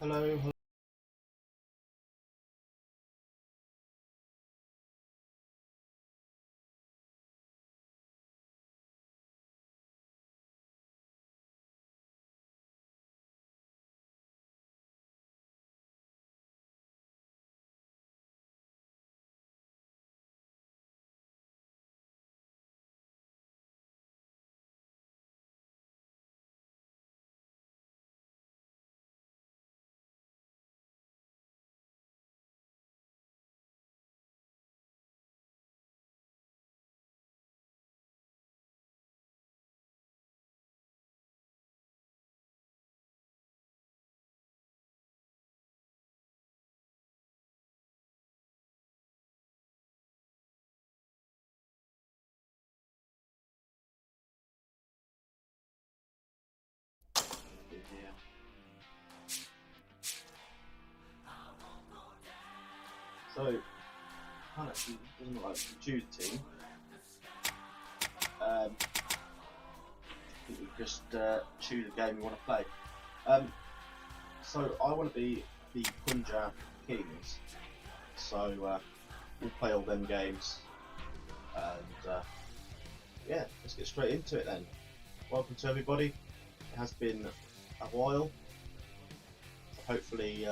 Hello, hello. Yeah. So, can't actually doesn't look like we can choose a team. I think we just choose a game we want to play. So I want to be the Punjab Kings. So we'll play all them games, and yeah, let's get straight into it then. Welcome to everybody. It has been a while. Hopefully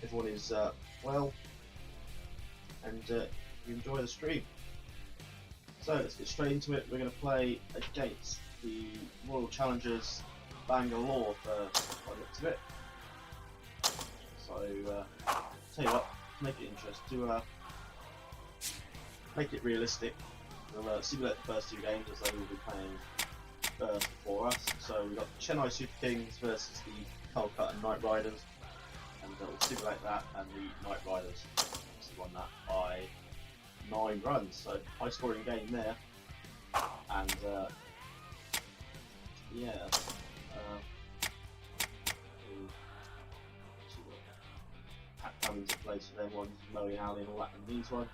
everyone is well and you enjoy the stream. So let's get straight into it. We're going to play against the Royal Challengers Bangalore by the looks of it. So tell you what, to make it interesting, to make it realistic, we'll simulate the first two games as they will be playing first for us. So we've got Chennai Super Kings versus the Kolkata Knight Riders, and we'll simulate that, and the Knight Riders won that by 9 runs, so high scoring game there. And yeah, Pat Cummins in place for them ones, Murray Alley and all that, and these ones.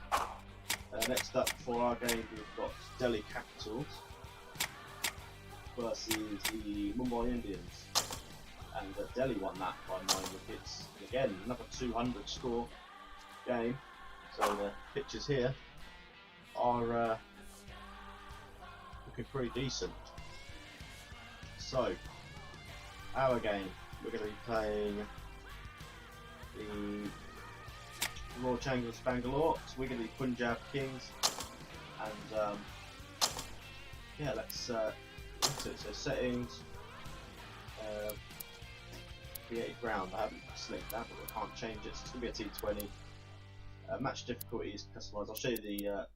Next up for our game, we've got Delhi Capitals versus the Mumbai Indians, and Delhi won that by 9 wickets. And again, another 200 score game. So the pictures here are looking pretty decent. So our game, we're going to be playing the Royal Challengers Bangalore. So we're going to be Punjab Kings, and yeah, let's into it. So settings, create ground. I haven't selected that, but I can't change it. So it's going to be a T20. Match difficulty is customized. I'll show you the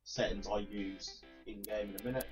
settings I use in game in a minute.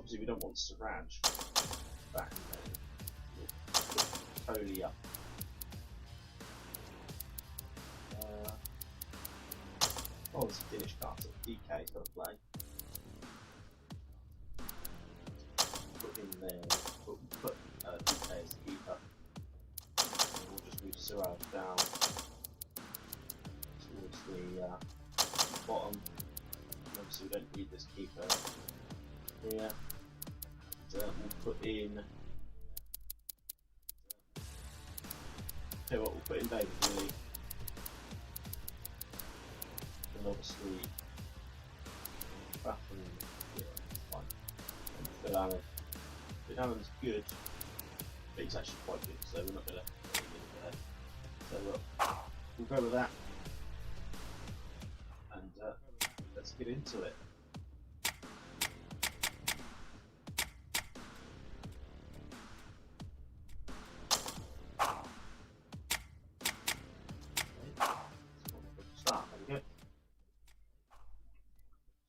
obviously we don't want Siraj back. Totally up. Oh, it's a finish card, so DK's got to play. Put him there, put DK as the keeper. And we'll just move Siraj down towards the bottom. Obviously we don't need this keeper here. And, we'll put in... Okay, what we'll put in David really. And obviously Bathroom, yeah, fine. And Phil Allen. Phil Allen's good, but he's actually quite good, so we're not going to put him in there. So we'll go with that. And let's get into it.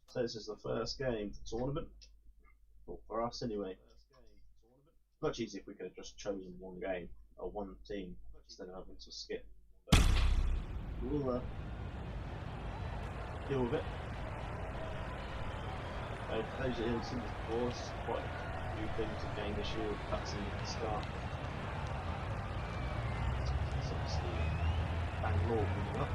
So this is the first game of the tournament, well, for us anyway. Much easier if we could have just chosen one game, or one team, instead of having to skip. But we'll deal with it. For those that haven't seen this before, this is quite a new thing to game this year with cutscene at the start. It's obviously Bangalore moving up.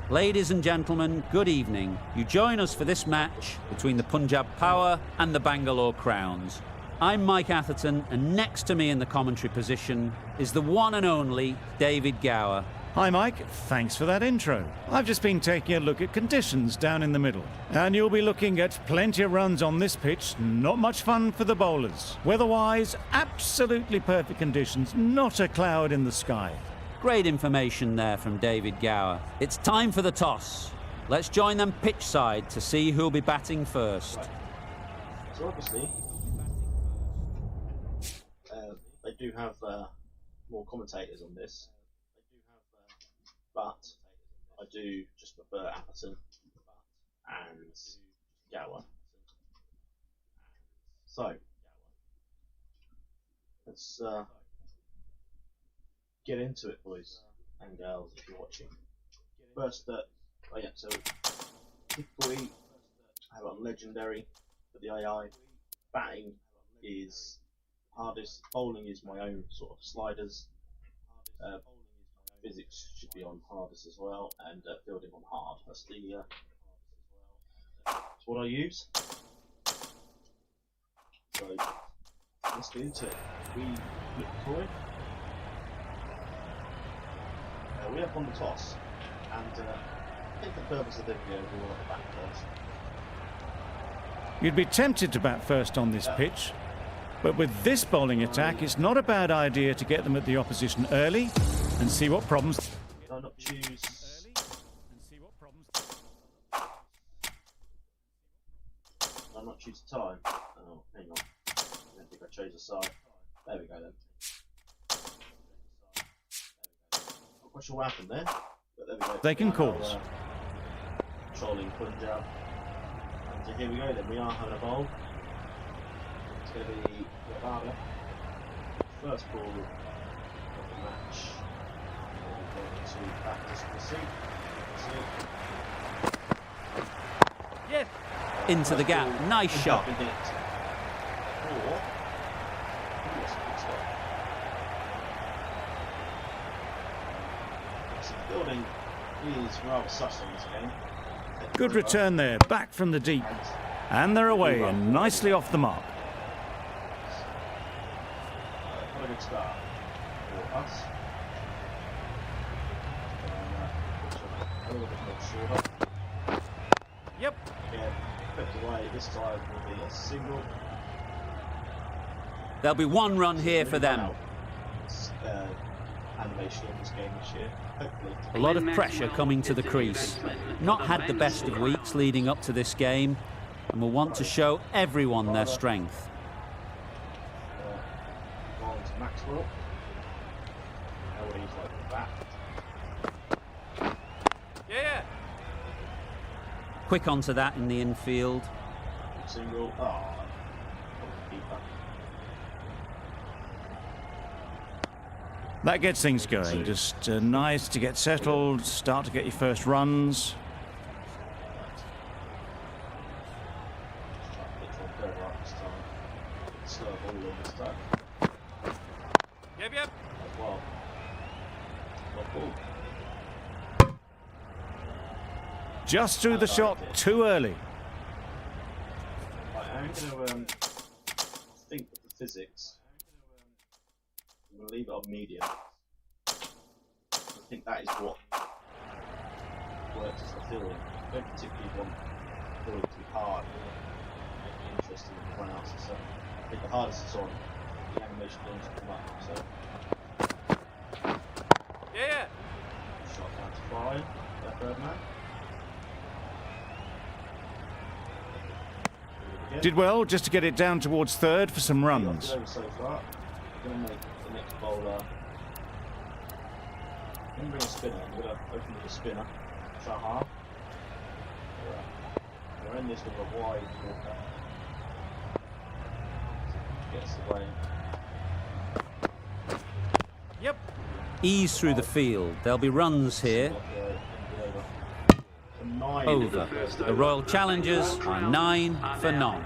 Ladies and gentlemen, good evening. You join us for this match between the Punjab Power and the Bangalore Crowns. I'm Mike Atherton, and next to me in the commentary position is the one and only David Gower. Hi Mike, thanks for that intro. I've just been taking a look at conditions down in the middle. And you'll be looking at plenty of runs on this pitch, not much fun for the bowlers. Weather-wise, absolutely perfect conditions, not a cloud in the sky. Great information there from David Gower. It's time for the toss. Let's join them pitch side to see who'll be batting first. Right. So obviously, they do have more commentators on this, but I do just prefer Atherton and Gower. So let's get into it, boys and girls, if you're watching. First, oh yeah, so typically I have on legendary for the AI. Batting is hardest, bowling is my own sort of sliders. Physics should be on hardest as well, and fielding on hard. That's what I use. So let's get into it. We look forward. We have won the toss, and I think the purpose of the video we want to bat first. You'd be tempted to bat first on this pitch, but with this bowling attack, it's not a bad idea to get them at the opposition early and see what problems. Did I not choose? Did I not choose time? Oh, hang on. I don't think I chose a side. There we go then. Not sure what happened there, but there we go. They can cause. Trolling Punjab. And here we go then, we are having a bowl. It's going to be Rabada. First ball of the match. We're going to practice the seat. Yep. Into the gap, nice shot. Building is rather sus on this game. Good return there, back from the deep. And they're away and nicely off the mark. What a good start for us. A little bit more shorter. Yep. Again, kept away. This time will be a single. There'll be one run here for them. Animation in this game this year. Hopefully. A lot of pressure coming to the crease. Not had the best of weeks leading up to this game, and will want to show everyone their strength. On to Maxwell. How he's like that. Yeah. Quick onto that in the infield. Single. Oh, That gets things going. Just nice to get settled, start to get your first runs. Yep. Just threw the shot too early. I'm going to think of the physics. I'm going to leave it on medium. I think that is what works as the filling. I don't particularly want filling to be hard. It's interesting in everyone else. So I think the hardest it's on, the animation doesn't come up. So Yeah. shot down to 5. That third man. Did well just to get it down towards third for some runs. Over so far. We're going to make the next bowler. I'm going to bring a spinner. I'm going to open with a spinner. Try half. We're in this with a wide walker. Gets away. Yep. Ease through the field. There'll be runs here. Over. The Royal Challengers are 9 for none.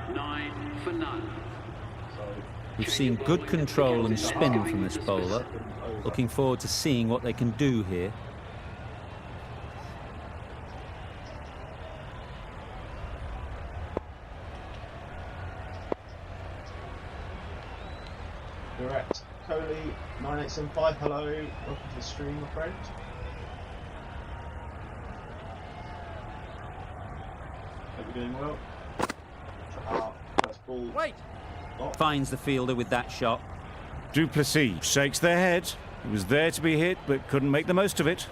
We've seen good control and spin from this bowler. Looking forward to seeing what they can do here. Correct. Coley 9875. Hello. Welcome to the stream, my friend. Hope you're doing well. First ball. Wait. Finds the fielder with that shot. Duplessis shakes their head. It was there to be hit, but couldn't make the most of it.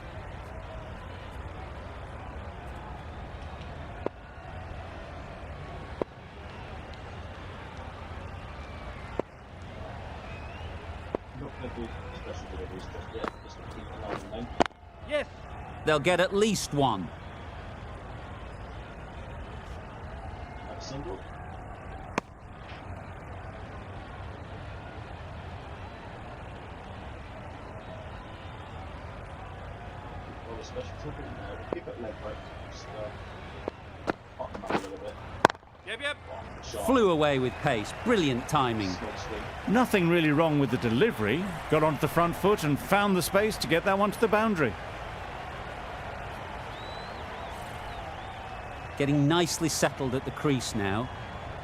Not going to do special deliveries just yet. Just going to keep it alive and then. Yes. They'll get at least one. Have a single. Roll a special ticket. We'll keep it leg right. Just bottom up a little bit. Yep. Shot. Flew away with pace. Brilliant timing. Small swing. Nothing really wrong with the delivery. Got onto the front foot and found the space to get that one to the boundary. Getting nicely settled at the crease now.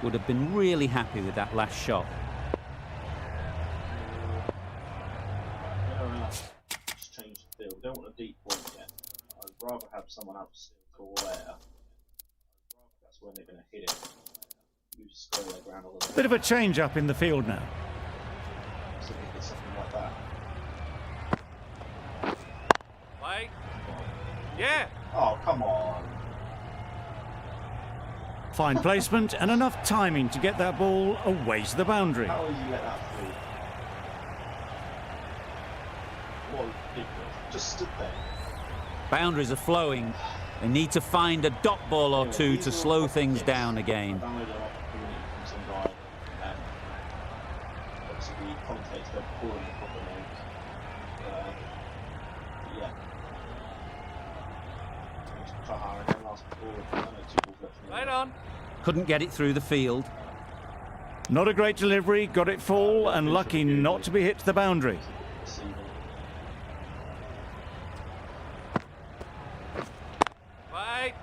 Would have been really happy with that last shot. Just change the field. Don't want a deep point yet. I'd rather have someone else call there. That's when they're going to hit it. You just square their ground a little bit. Bit of a change up in the field now. So we get something like that. Play. Yeah. Oh, come on. Fine placement and enough timing to get that ball away to the boundary. How will you let that through? What ridiculous. Just stood there. Boundaries are flowing. They need to find a dot ball or two to slow things down again. I downloaded an opportunity from some guy. Obviously, the context of calling the proper names. Yeah. Try hiring them last ball. I know 2 balls left. Right on. Couldn't get it through the field. Not a great delivery, got it full and lucky not to be hit to the boundary. Right.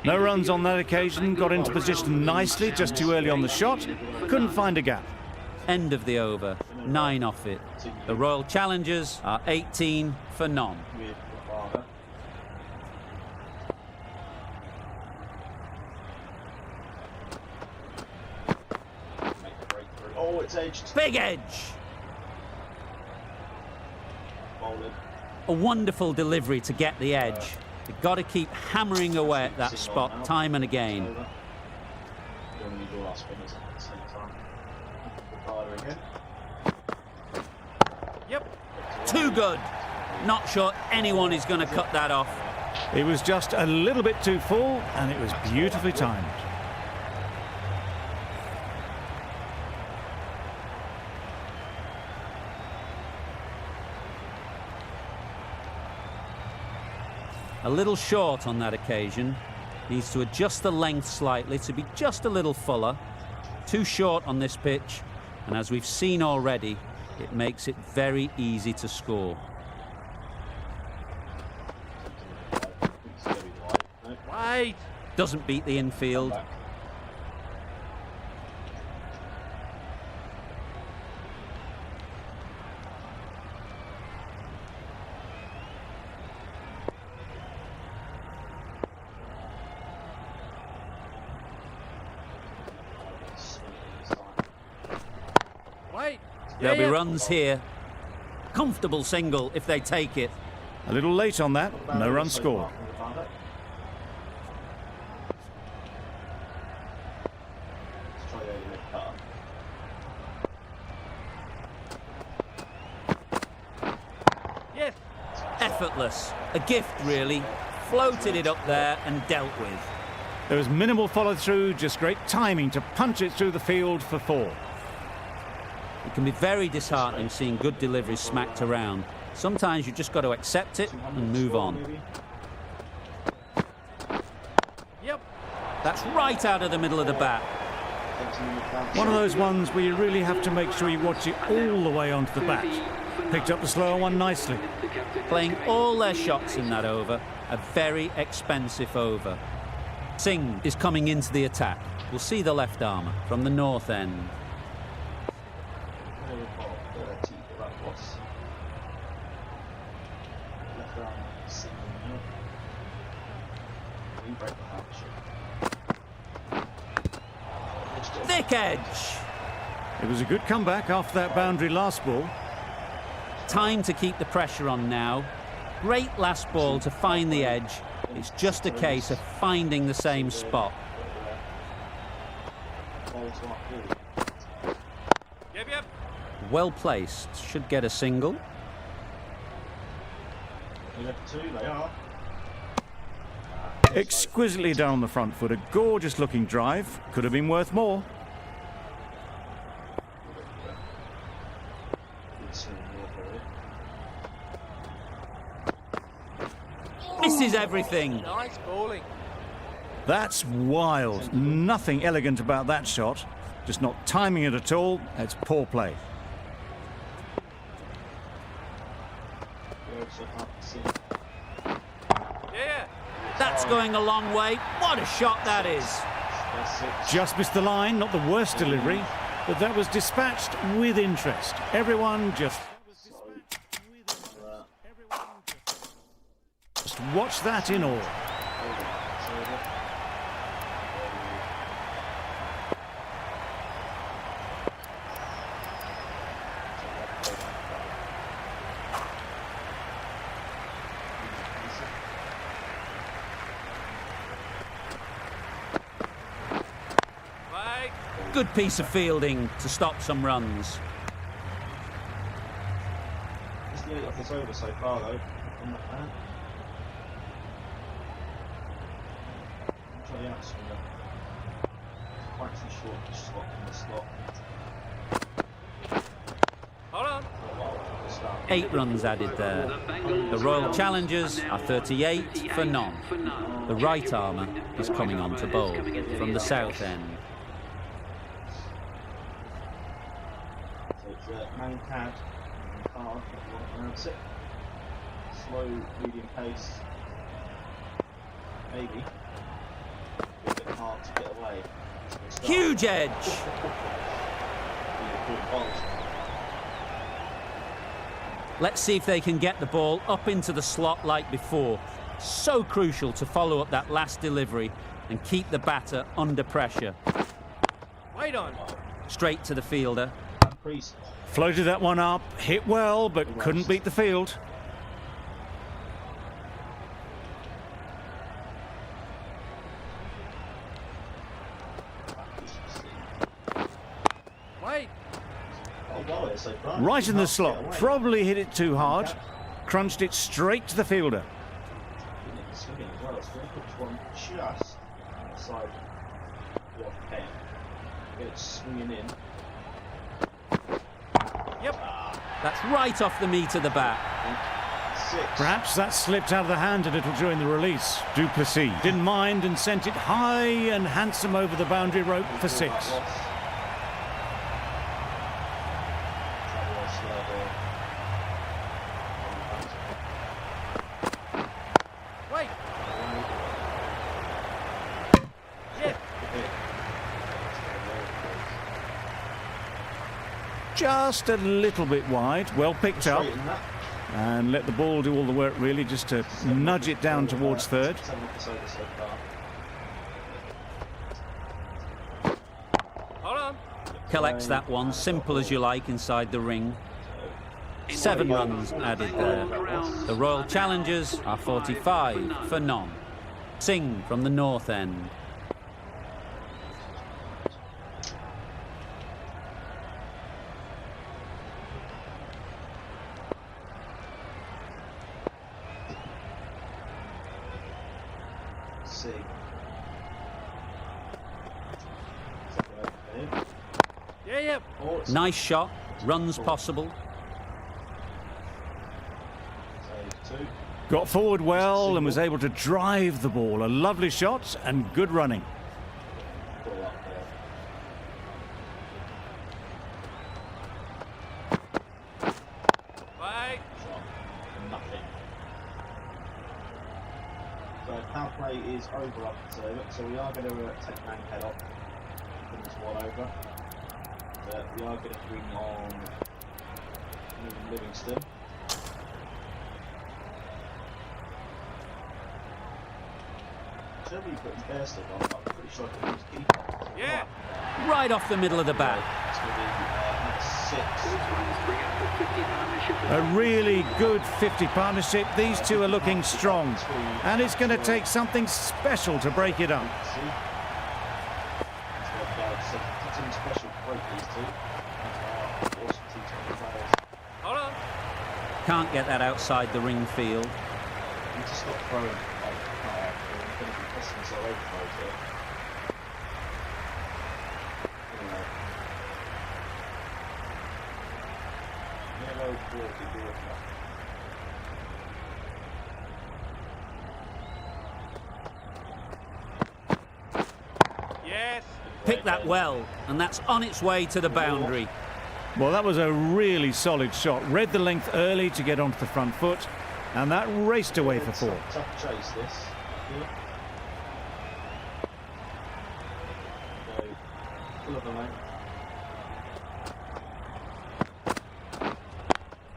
No runs on that occasion, got into position nicely, just too early on the shot, couldn't find a gap. End of the over. 9 off it. The Royal Challengers are 18 for none. Oh, it's edged. Big edge. A wonderful delivery to get the edge. You've got to keep hammering away at that spot time and again. Yep. Too good. Not sure anyone is going to cut that off. It was just a little bit too full and it was beautifully timed. A little short on that occasion. Needs to adjust the length slightly to be just a little fuller. Too short on this pitch, and as we've seen already, it makes it very easy to score. Wide! Doesn't beat the infield. There'll be runs here. Comfortable single if they take it. A little late on that, no run scored. Yes. Effortless. A gift, really. Floated it up there and dealt with. There was minimal follow-through, just great timing to punch it through the field for 4. It can be very disheartening seeing good deliveries smacked around. Sometimes you just got to accept it and move on. Yep. That's right out of the middle of the bat. One of those ones where you really have to make sure you watch it all the way onto the bat. Picked up the slower one nicely. Playing all their shots in that over. A very expensive over. Singh is coming into the attack. We'll see the left armour from the north end. Thick edge. It was a good comeback after that boundary last ball. Time to keep the pressure on now. Great last ball to find the edge. It's just a case of finding the same spot. Yep. Well placed. Should get a single. Exquisitely down the front foot. A gorgeous looking drive. Could have been worth more. Misses everything. Nice bowling. That's wild. Nothing elegant about that shot. Just not timing it at all. It's poor play. Yeah. That's going a long way. What a shot that is. Just missed the line. Not the worst delivery, but that was dispatched with interest. Everyone just watch that in awe. Good piece of fielding to stop some runs. Just nearly off this over so far though. On that man. Try the outswinger. Quite too short to slot in the slot. Hold on. 8 runs added there. The Royal Challengers are 38 for none. The right armour is coming on to bowl from the south end. Man cad, hard, pronounce it. Slow, medium pace. Maybe. A bit hard to get away. Huge edge! Let's see if they can get the ball up into the slot like before. So crucial to follow up that last delivery and keep the batter under pressure. Wait on. Straight to the fielder. Floated that one up, hit well, but couldn't beat the field. Wait. Right in the slot, probably hit it too hard. Crunched it straight to the fielder. Swinging in. Yep. That's right off the meat of the bat. 6. Perhaps that slipped out of the hand a little during the release. Duplessis didn't mind and sent it high and handsome over the boundary rope for 6. Wait. Yeah. Just a little bit wide, well picked up. And let the ball do all the work really, just to nudge it down towards third. Hold on. Collects that one, simple as you like, inside the ring. 7 runs added there. The Royal Challengers are 45 for none. Singh from the north end. Yeah. Nice shot, runs possible. Got forward well and was able to drive the ball. A lovely shot and good running. Bye. Nothing. So power play is over up so we are going to take man head off. Put this one over. We are going to bring on Livingston. Should we put Bearstead on? I'm pretty sure I can use keeper. Yeah. Right off the middle of the bat. It's going to be 6. A really good 50 partnership. These two are looking strong. And it's going to take something special to break it up. Special to break these two. Awesome T20 players. Hold on. Can't get that outside the ring field. You need to stop throwing like we're going to be pressing so overthrows here. Anyway. Yellow 40 water. Yes. Picked that well, and that's on its way to the boundary. Well, that was a really solid shot. Read the length early to get onto the front foot, and that raced away for 4. Tough chase this. Here. So, full of the length.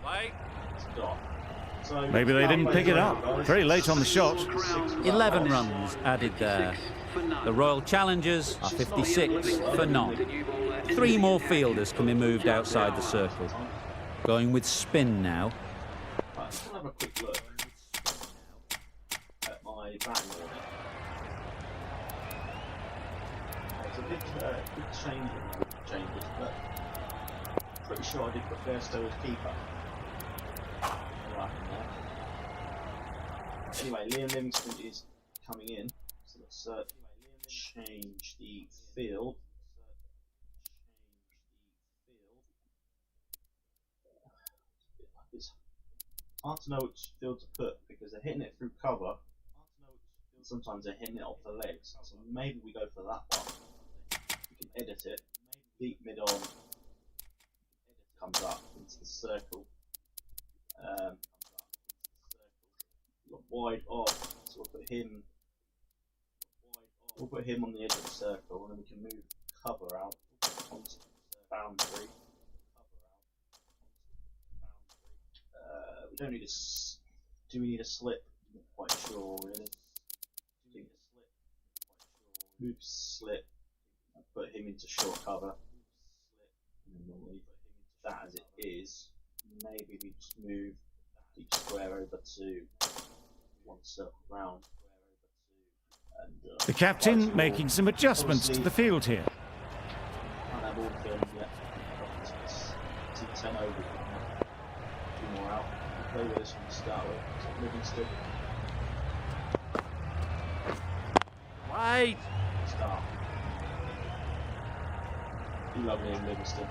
Bye. Stop. So, Maybe they didn't pick it up. Very late on the shot. 11 runs added there. The Royal Challengers are 56 for none. 3 more fielders can be moved outside the circle. Going with spin now. Right, let's have a quick look at my batting order. It's a bit changes, but pretty sure I did put Bairstow as keeper. Right there. Anyway, Liam Livingston is coming in, so let's change the field. It's hard to know which field to put because they're hitting it through cover. And sometimes they're hitting it off the legs, so maybe we go for that one. We can edit it. Deep mid on comes up into the circle. Wide off, so we'll put him. We'll put him on the edge of the circle, and then we can move cover out onto the boundary. We don't need a. Do we need a slip? I'm not quite sure, really. Move slip. And put him into short cover. And then we'll leave that as it is. Maybe we just move each square over to one circle round. And, The captain making some adjustments to the field here. Can't have all film yet. T10 over. 2 more out. Play with this one to start with. So Livingston. Wait. Start. You love Liam Livingston.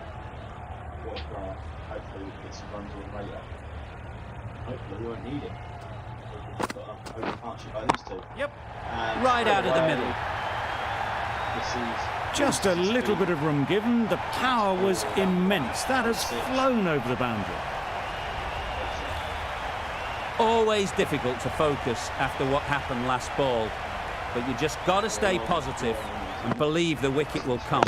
What a player. Hopefully we can get some runs on later. Hopefully we won't need him. We've got an open partnership by these two. Yep. And Right out of the middle. This is Just a little bit of room given. The power was immense. That has flown over the boundary. Always difficult to focus after what happened last ball, but you just got to stay positive and believe the wicket will come.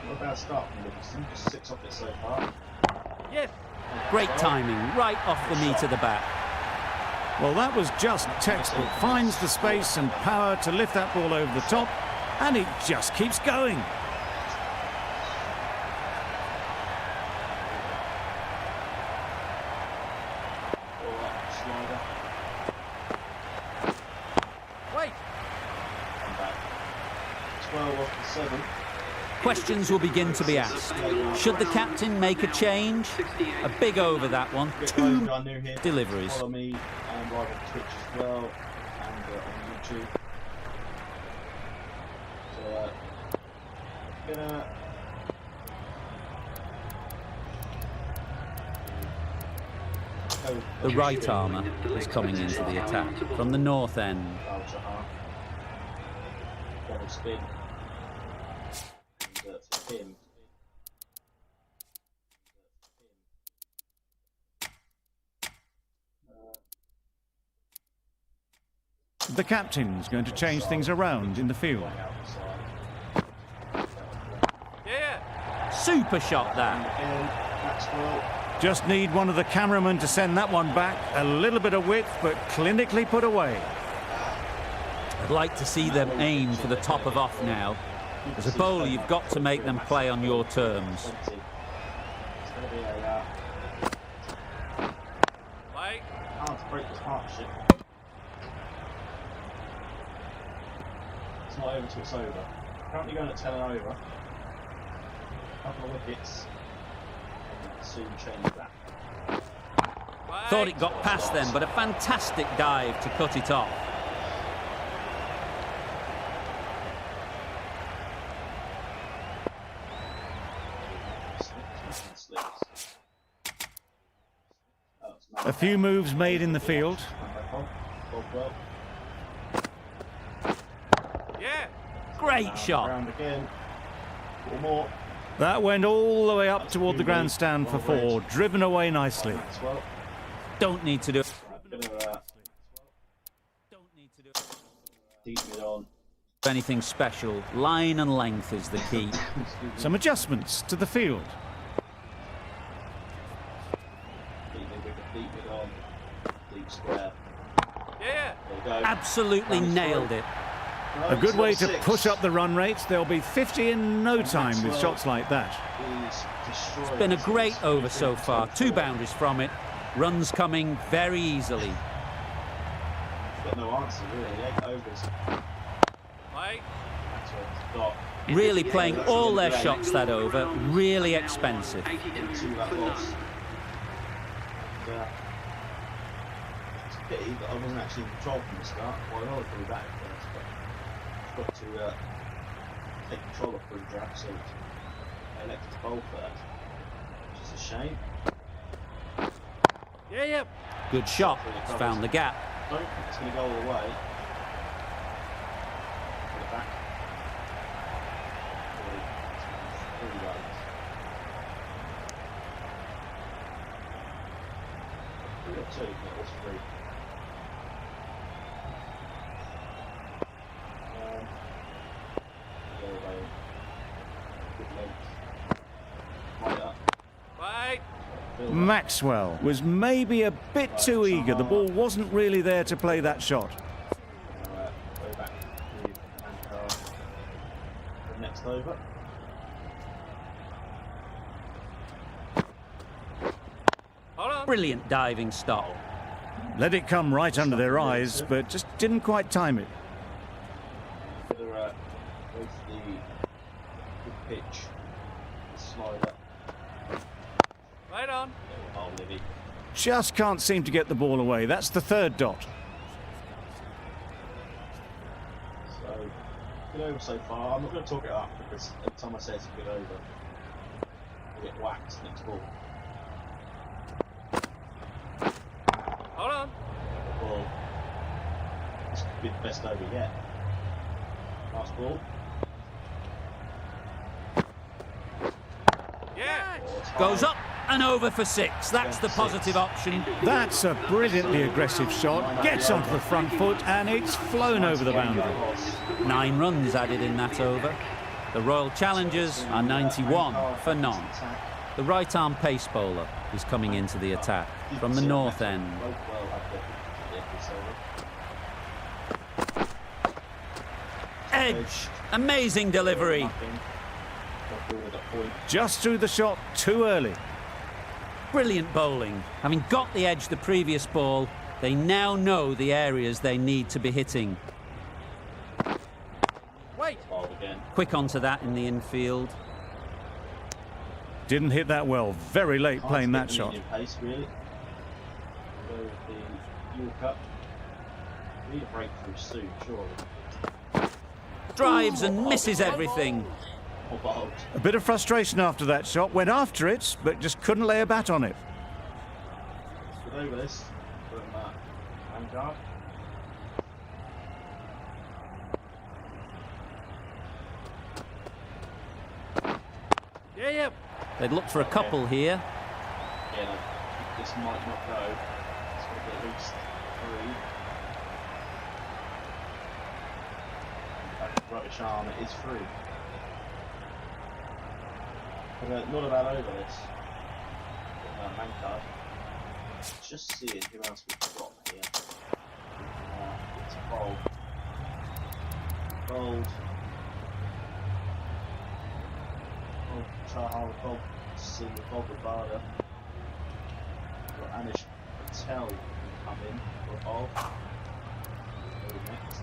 Not a bad start from Livingston, just 6 off it so far. Yes. Great timing, right off the meat of the bat. Well, that was just textbook. Finds the space and power to lift that ball over the top, and it just keeps going. Slider. Wait. And back. 12 off the 7. Questions will begin to be asked. Should the captain make a change? A big over that one. Two deliveries. Follow me and live on Twitch as well and on YouTube. So, gonna The right armour is coming into the attack from the north end. Double spin. And for him. The captain's going to change things around in the field. Yeah. Super shot that. Maxwell. Just need one of the cameramen to send that one back. A little bit of width, but clinically put away. I'd like to see them aim for the top of off now. As a bowler, you've got to make them play on your terms. It's going to be a Wait. hard to break this partnership. It's not over till it's over. Currently going at 10 and over. A couple of wickets. And soon change that. Wait. Thought it got past them, but a fantastic dive to cut it off. A few moves made in the field. Yeah. Great shot. Round again. One more. That went all the way up toward the grandstand for 4, driven away nicely. Maxwell. Don't need to do it. Gonna deep mid on. Anything special. Line and length is the key. Some adjustments to the field. Deep mid on. Deep square. Yeah. There you go. Absolutely nailed it. A good way to 6. push up the run rate. They'll be 50 in no time with shots like that. It's Been a great over so far. 2 boundaries from it. Runs coming very easily. Got no answer really. 8 overs. Wait. Got Really playing all their shots that over. Really expensive. 2 that loss. And, it's a pity that I wasn't actually in control from the start. Well, I know I'd be back first, but I've got to take control of free draft, so I elected to bowl first, which is a shame. Yeah. Yeah. Good shot. Found the gap. I don't think it's going to go all the way. Put it back. 3 runs. 3 or 2, that was 3. Good length. Right up. Wait. Maxwell was maybe a bit too eager. The ball wasn't really there to play that shot. Go back with Ankar for the next over. Hold on. Brilliant diving stop. Let it come right under their eyes, but just didn't quite time it. Go for the good pitch. 3 slider. Right on. Oh, Livy. Just can't seem to get the ball away. That's the third dot. So, good over so far. I'm not going to talk it up because every time I say it's a good over, I get whacked next ball. Hold on. Ball. This could be the best over yet. Last ball. Yeah. Oh, it's Goes high. up and over for 6. That's the positive option. That's a brilliantly aggressive shot. Gets onto the front foot and it's flown over the boundary. 9 runs added in that over. The Royal Challengers are 91 for none. The right-arm pace bowler is coming into the attack from the north end. Edge. Amazing delivery. Just threw the shot too early. Brilliant bowling. Having got the edge the previous ball, they now know the areas they need to be hitting. Wait. Quick onto that in the infield. Didn't hit that well. Very late playing that shot. Pace, really. Go with the York Cup. Need a breakthrough soon, surely. Drives and misses everything. Or bowled. A bit of frustration after that shot. Went after it, but just couldn't lay a bat on it. Good over this from Vanguard. Yeah, yeah. They'd look for a couple here. Yeah, no, this might not go. It's going to be at least 3. In fact, rubbish arm, it is 3. But, not a bad over this. Mancard. Just seeing who else we've got here. It's Bold. Bold. Chahal, Bob, Singh, Bob Rabada. Got Anish Patel come in for a bowl. Next.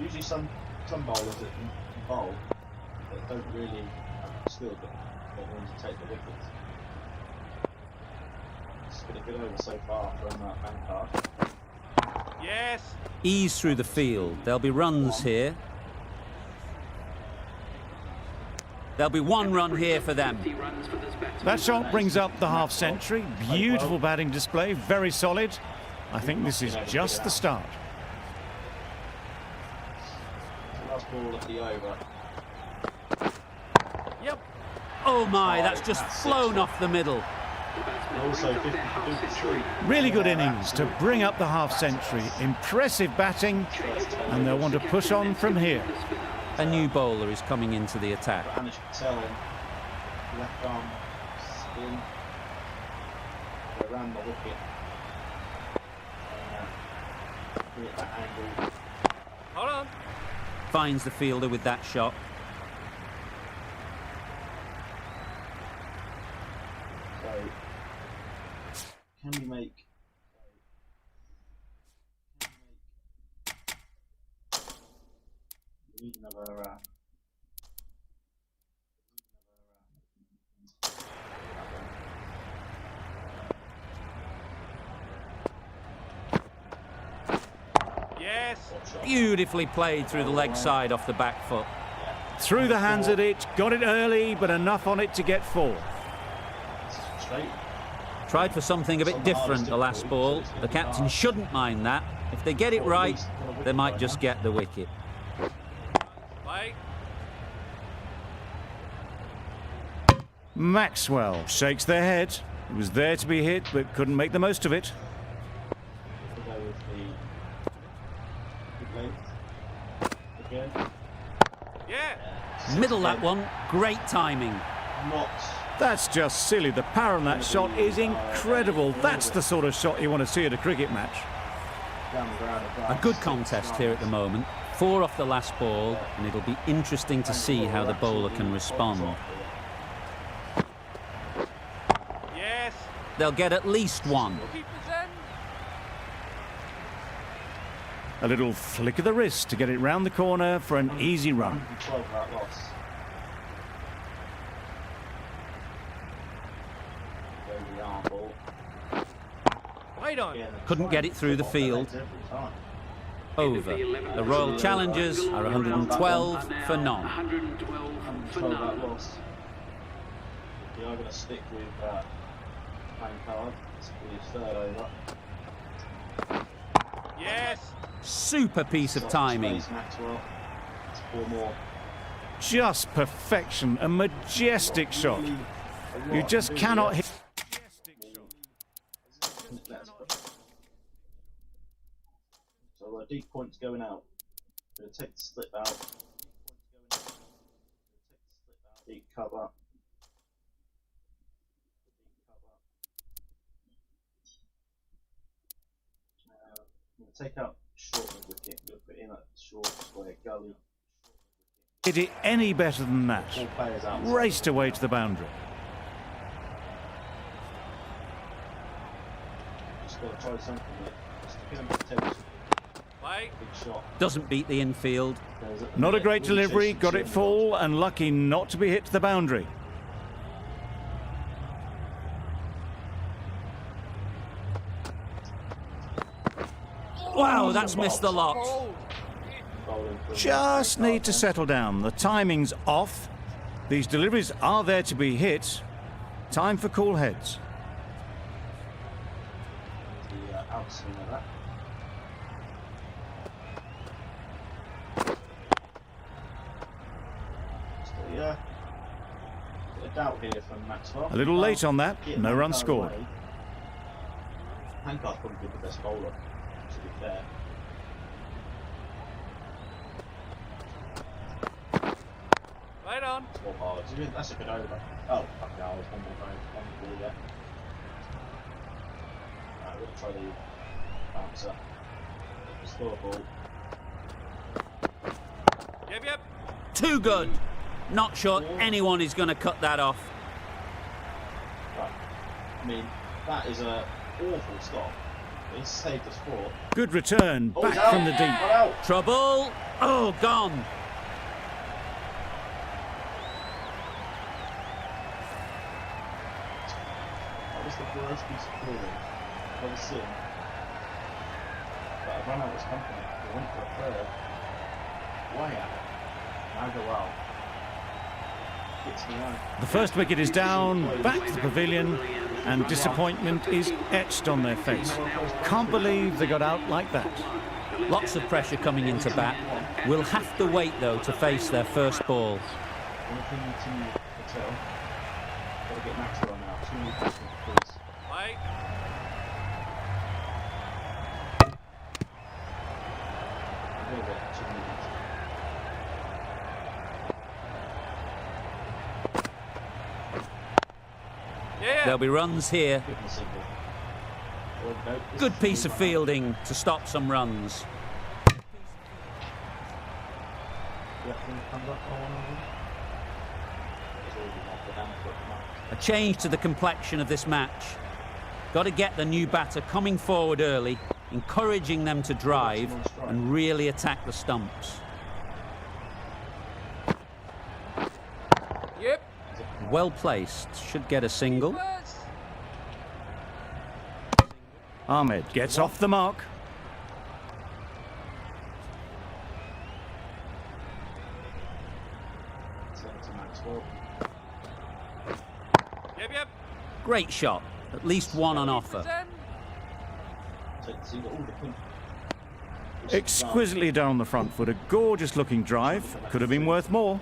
Usually some bowlers that can bowl that don't really have the skill but they're willing to take the wickets. It's been a good over so far from Mancard. Yes. Ease through the field. There'll be runs here. There'll be 1 run here for them. That shot brings up the half-century. Beautiful batting display, very solid. I think this is just the start. Last ball at the over. Yep. Oh my, that's just flown off the middle. Also 53. Really good innings to bring up the half-century. Impressive batting, and they'll want to push on from here. A new bowler is coming into the attack. Anish Patel in. Left arm spin. Around the wicket. At that angle. Hold on. Finds the fielder with that shot. So, can we make? We need another. Yes. Beautifully played through the leg side off the back foot. Threw the hands at it, got it early, but enough on it to get 4. Straight. Tried for something a bit different the last ball. The captain shouldn't mind that. If they get it right, they might just get the wicket. Wait. Maxwell shakes their head. It was there to be hit, but couldn't make the most of it. We'll go with the good length. Again. Yeah. Middle that one. Great timing. Not. That's just silly. The power on that shot is incredible. That's the sort of shot you want to see at a cricket match. Down the ground. A good contest here at the moment. 4 off the last ball, and it'll be interesting to see how the bowler can respond. Yes. They'll get at least 1. Keep us in. A little flick of the wrist to get it round the corner for an easy run. 12 for that loss. Couldn't get it through the field. Over. The Royal Challengers are 112 for none. 112 that loss. We are going to stick with playing card. This will be his third over. Yes. Super piece of timing. Maxwell. It's 4 more. Just perfection, a majestic shot. You just cannot hit. So deep points going out. Going to take the slip out. Deep cover. I'm going to take out short of the wicket. We'll put in a short square gully. Hit it any better than that. All players out. Raced away to the boundary. Just got to try something here. Just to give him potential. Play. Big shot. Doesn't beat the infield. Not a great delivery, got it full and lucky not to be hit to the boundary. Wow, that's missed the lot. Just need to settle down. The timing's off. These deliveries are there to be hit. Time for cool heads. The outswing of that. Yeah. Bit of doubt here from Maxwell. A little late on that. No run scored. Hancock's probably the best bowler, to be fair. Right on. More hard. That's a good over. Oh, fuck no, it's one more ball, yeah. Alright, we're going to try the bouncer. Still a ball. Yep. Too good. Not sure anyone is going to cut that off. Right. I mean, that is a awful stop. It's saved us 4. Good return, back from the deep. Out. Trouble. Oh, gone. That was the worst piece of fielding I've ever seen. But I ran out of his company. I went for a third. Way out. Now go out. Hits me out. The first wicket is down, back to the pavilion, and disappointment is etched on their face. Can't believe they got out like that. Lots of pressure coming into bat. We'll have to wait, though, to face their first ball. Anything to Patel. Gotta get Maxwell now. 2 new batsmen, please. Play. A little bit. 2 new batsmen. Yeah. There'll be runs here. Give him a single. There we go. This Good is piece of the fielding to stop some runs. Yeah, I think it comes up on one of them. It's already off the down foot mark. A change to the complexion of this match. Got to get the new batter coming forward early, encouraging them to drive and really attack the stumps. Yep. Well placed, should get a single. Yes. Ahmed gets off the mark. Send it to Maxwell. Yep. Great shot, at least one on offer. Then. Take the single. Oh, the pin. Exquisitely done on the front foot. A gorgeous looking drive. Could have been worth more.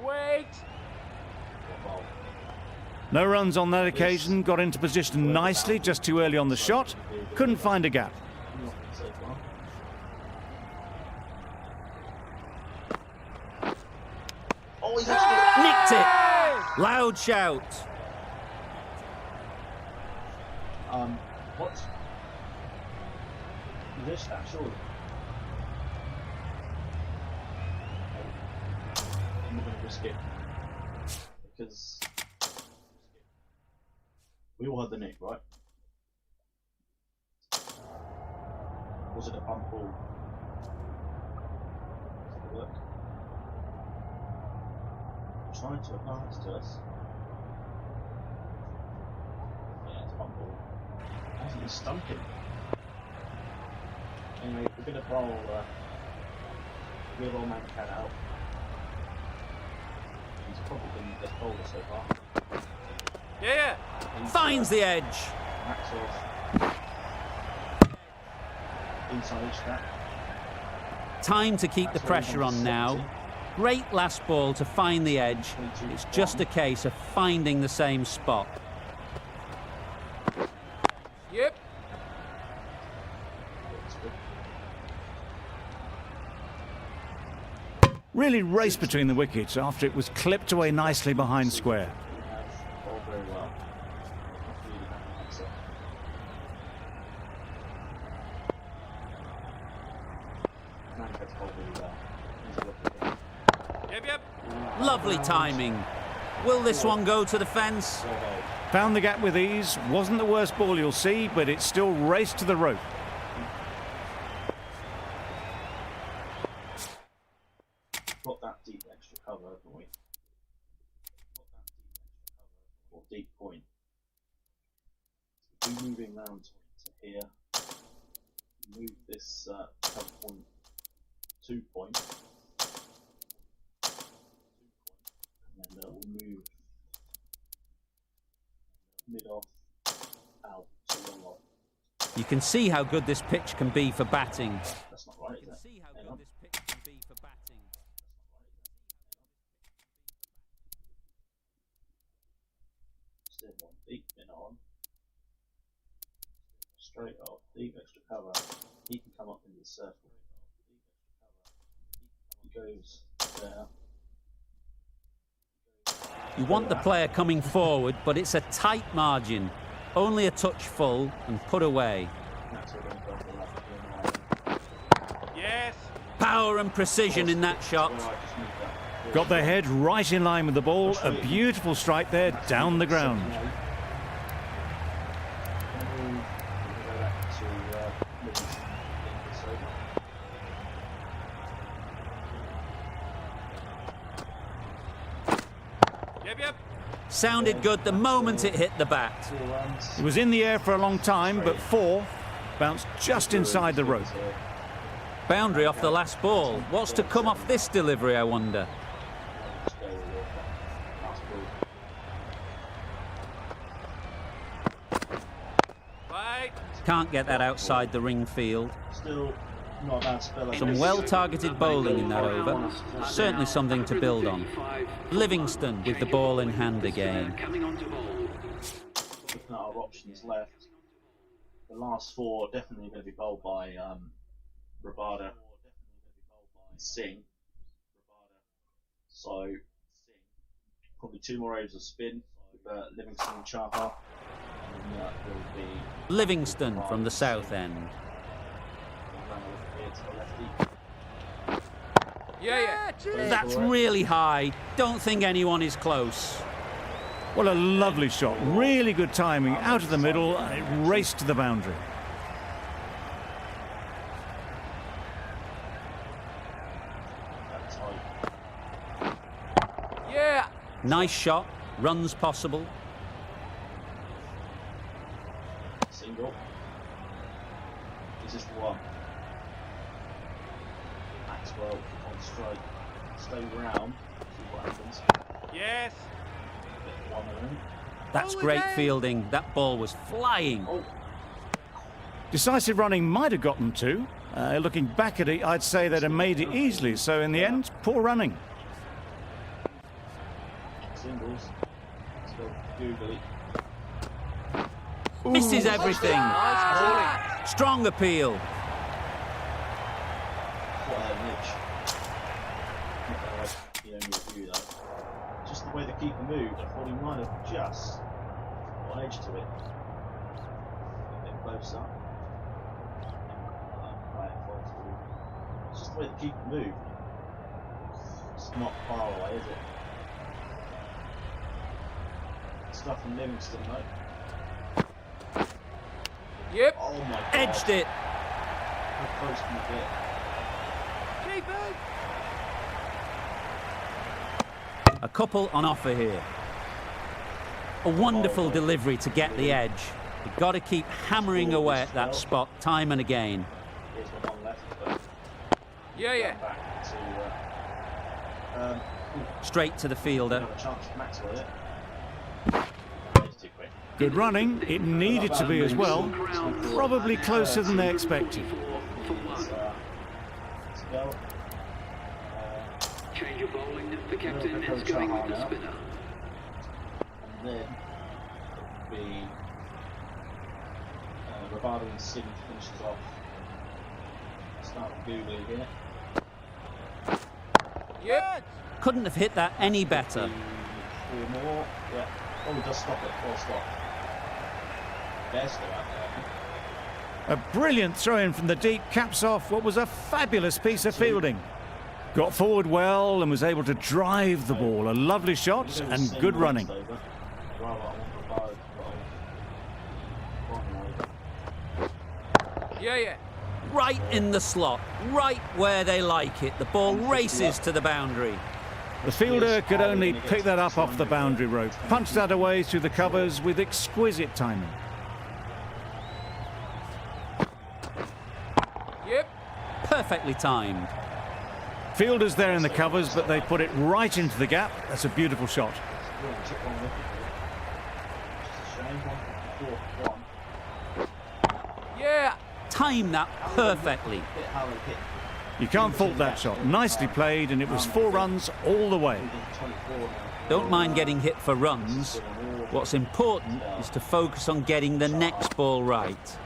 Wait. No runs on that occasion. Got into position nicely, just too early on the shot. Couldn't find a gap. Oh, he's actually... Nicked it! Loud shout. What? You missed that, surely. I'm not going to risk it. Because... we all had the nick, right? Was it a pump ball? Let's have a look. trying to advance to us. Yeah, it's one ball. Hasn't even stunk him. Anyway, we're going to bowl real old man cat out. He's probably been the best bowler so far. Yeah. Finds the edge. That's off. Inside edge that. Time to keep the pressure on now. Great last ball to find the edge. It's just a case of finding the same spot. Yep. Really raced between the wickets after it was clipped away nicely behind square. Very well. Yep. Lovely timing. Will this one go to the fence? Found the gap with ease. Wasn't the worst ball you'll see, but it still raced to the rope. Got that deep extra cover, haven't we? Or deep point. We're moving round to here. Move this cover point 2 point. And then we'll move mid off, out to long off. You can see how good this pitch can be for batting. That's not right, is it? Hang on. Still one deep in on. Straight off, deep extra cover. He can come up in the circle. He goes there. You want the player coming forward, but it's a tight margin. Only a touch full and put away. That's what I'm going for. Yes. Power and precision in that shot. Got their head right in line with the ball. A beautiful strike there down the ground. Yep. Sounded good the moment it hit the bat. It was in the air for a long time, but 4 bounced just inside the rope. Boundary off the last ball. What's to come off this delivery, I wonder? Right. Can't get that outside the ring field. Still not a bad spell. Some well-targeted bowling in that over. Certainly something to build on. Livingston with the ball in hand again. Looking at our options left, the last 4 are definitely going to be bowled by Rabada and Singh. So probably 2 more overs of spin with Livingston and Chahar. And that will be Livingston from the south end. Yeah. That's really high. Don't think anyone is close. What a lovely shot. Really good timing. Out of the middle, and it raced to the boundary. Yeah. Nice shot. Runs possible. Single. Is this the one? Maxwell on strike. Stay round. See what happens. Yes. Get one of them. That's great fielding. That ball was flying. Oh, Decisive running might have got them 2. Looking back at it, I'd say they'd have made it easily. So in the end, poor running. singles. Let's go googly. Misses everything. Nice bowling. Strong appeal. What a niche. Not that I like the only review though. Just the way the keeper moved, I thought he might have just got edge to it. A bit close up. It's just the way the keeper moved. It's not far away, is it? Stuff from Livingston, though. Yep. Oh my god. Edged it. How close can you get? A couple on offer here. A wonderful delivery to get the edge. You've got to keep hammering away at that spot time and again. Here's the one left, but Yeah. back to Straight to the fielder. another chance to Max with it. It's too quick. Good running. It needed to be as well. Probably closer than they expected. Let's go. Change of bowling. The captain is going with the spinner. And then it'll be Rivaldo and Sim finishes off. Start with Googly here. Yep. Couldn't have hit that any better. 4 more. Yeah. Oh, just stop it. Full stop. They're still out there. A brilliant throw-in from the deep caps off what was a fabulous piece of fielding. Got forward well and was able to drive the ball. A lovely shot and good running. Yeah. Right in the slot, right where they like it. The ball races to the boundary. The fielder could only pick that up off the boundary rope. Punched that away through the covers with exquisite timing. Yep. Perfectly timed. Fielders there in the covers, but they put it right into the gap. That's a beautiful shot. Yeah. Timed that perfectly. You can't fault that shot. Nicely played, and it was 4 runs all the way. Don't mind getting hit for runs. What's important is to focus on getting the next ball right.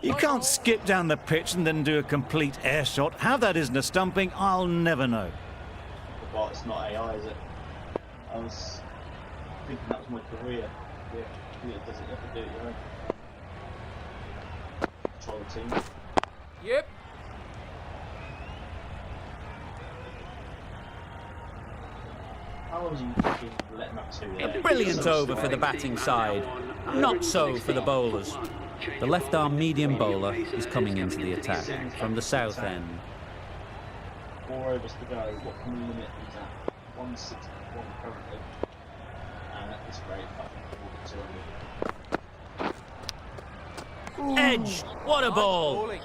You can't skip down the pitch and then do a complete air shot. How that isn't a stumping, I'll never know. But it's not AI, is it? I was thinking that was my career. Yeah, it doesn't have to do it your own. Control the team. Yep. How was you fucking letting that 2 there? Brilliant over for the batting side. Not so for the bowlers. The left-arm medium bowler is coming into the attack from the south end. 4 overs to go. What can we limit these at? 161 currently. And at this rate, I think 200. Edge! What a ball! Bowling.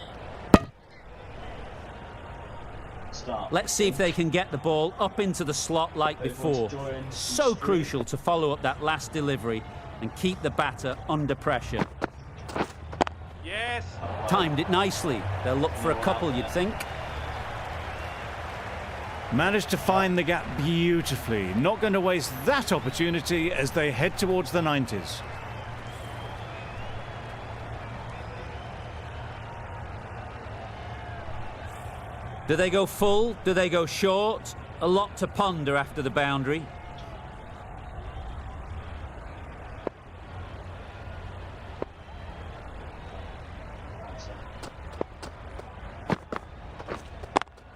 Start. Let's see if they can get the ball up into the slot like before. So crucial to follow up that last delivery and keep the batter under pressure. Yes. Timed it nicely. They'll look for a couple, you'd think. Managed to find the gap beautifully. Not going to waste that opportunity as they head towards the 90s. Do they go full? Do they go short? A lot to ponder after the boundary.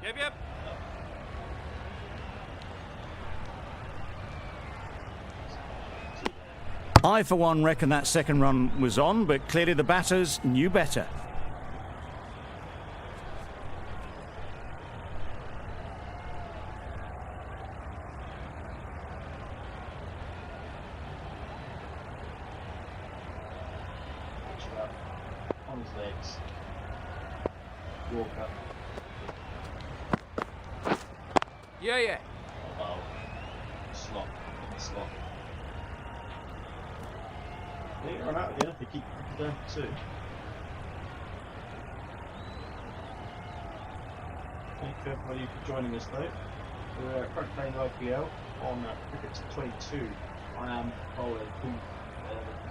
Yep. I, for one, reckon that second run was on, but clearly the batters knew better. On his legs. Walker. Yeah. Oh. Slot. In the slot. I think run out again if they keep down for 2. Thank you everybody for joining us though. We're currently playing IPL on cricket 22. I am bowling the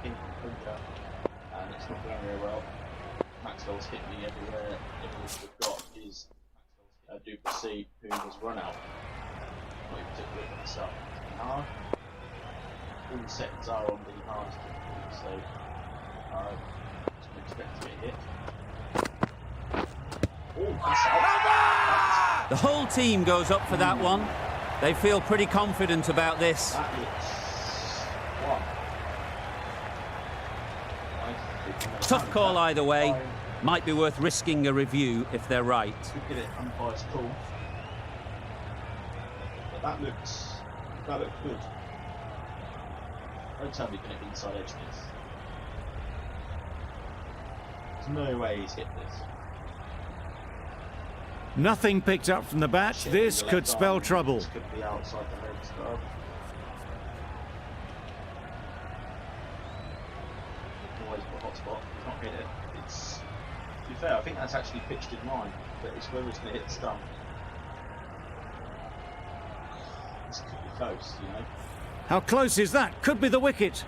King of Punjab, and it's not going very well. Maxwell's hit me everywhere. Everything we've got is Duplessis, who has run out. Not even particularly for myself. Hard. All the settings are on the hardest, so just expect to get hit. Oh, that's out. The whole team goes up for that one. They feel pretty confident about this. That looks one. Tough call either way. Might be worth risking a review if they're right. Could get it unbiased call. But That looks good. Don't tell me you're going to inside edge this. There's no way he's hit this. Nothing picked up from the bat. Shit, This the could left spell arm. trouble. This could be outside the leg stub. Always put hot spot. He's not hit it. It's, to be fair, I think that's actually pitched in line, but it's whether it's going to hit the stump. This could be close, you know. How close is that? Could be the wicket.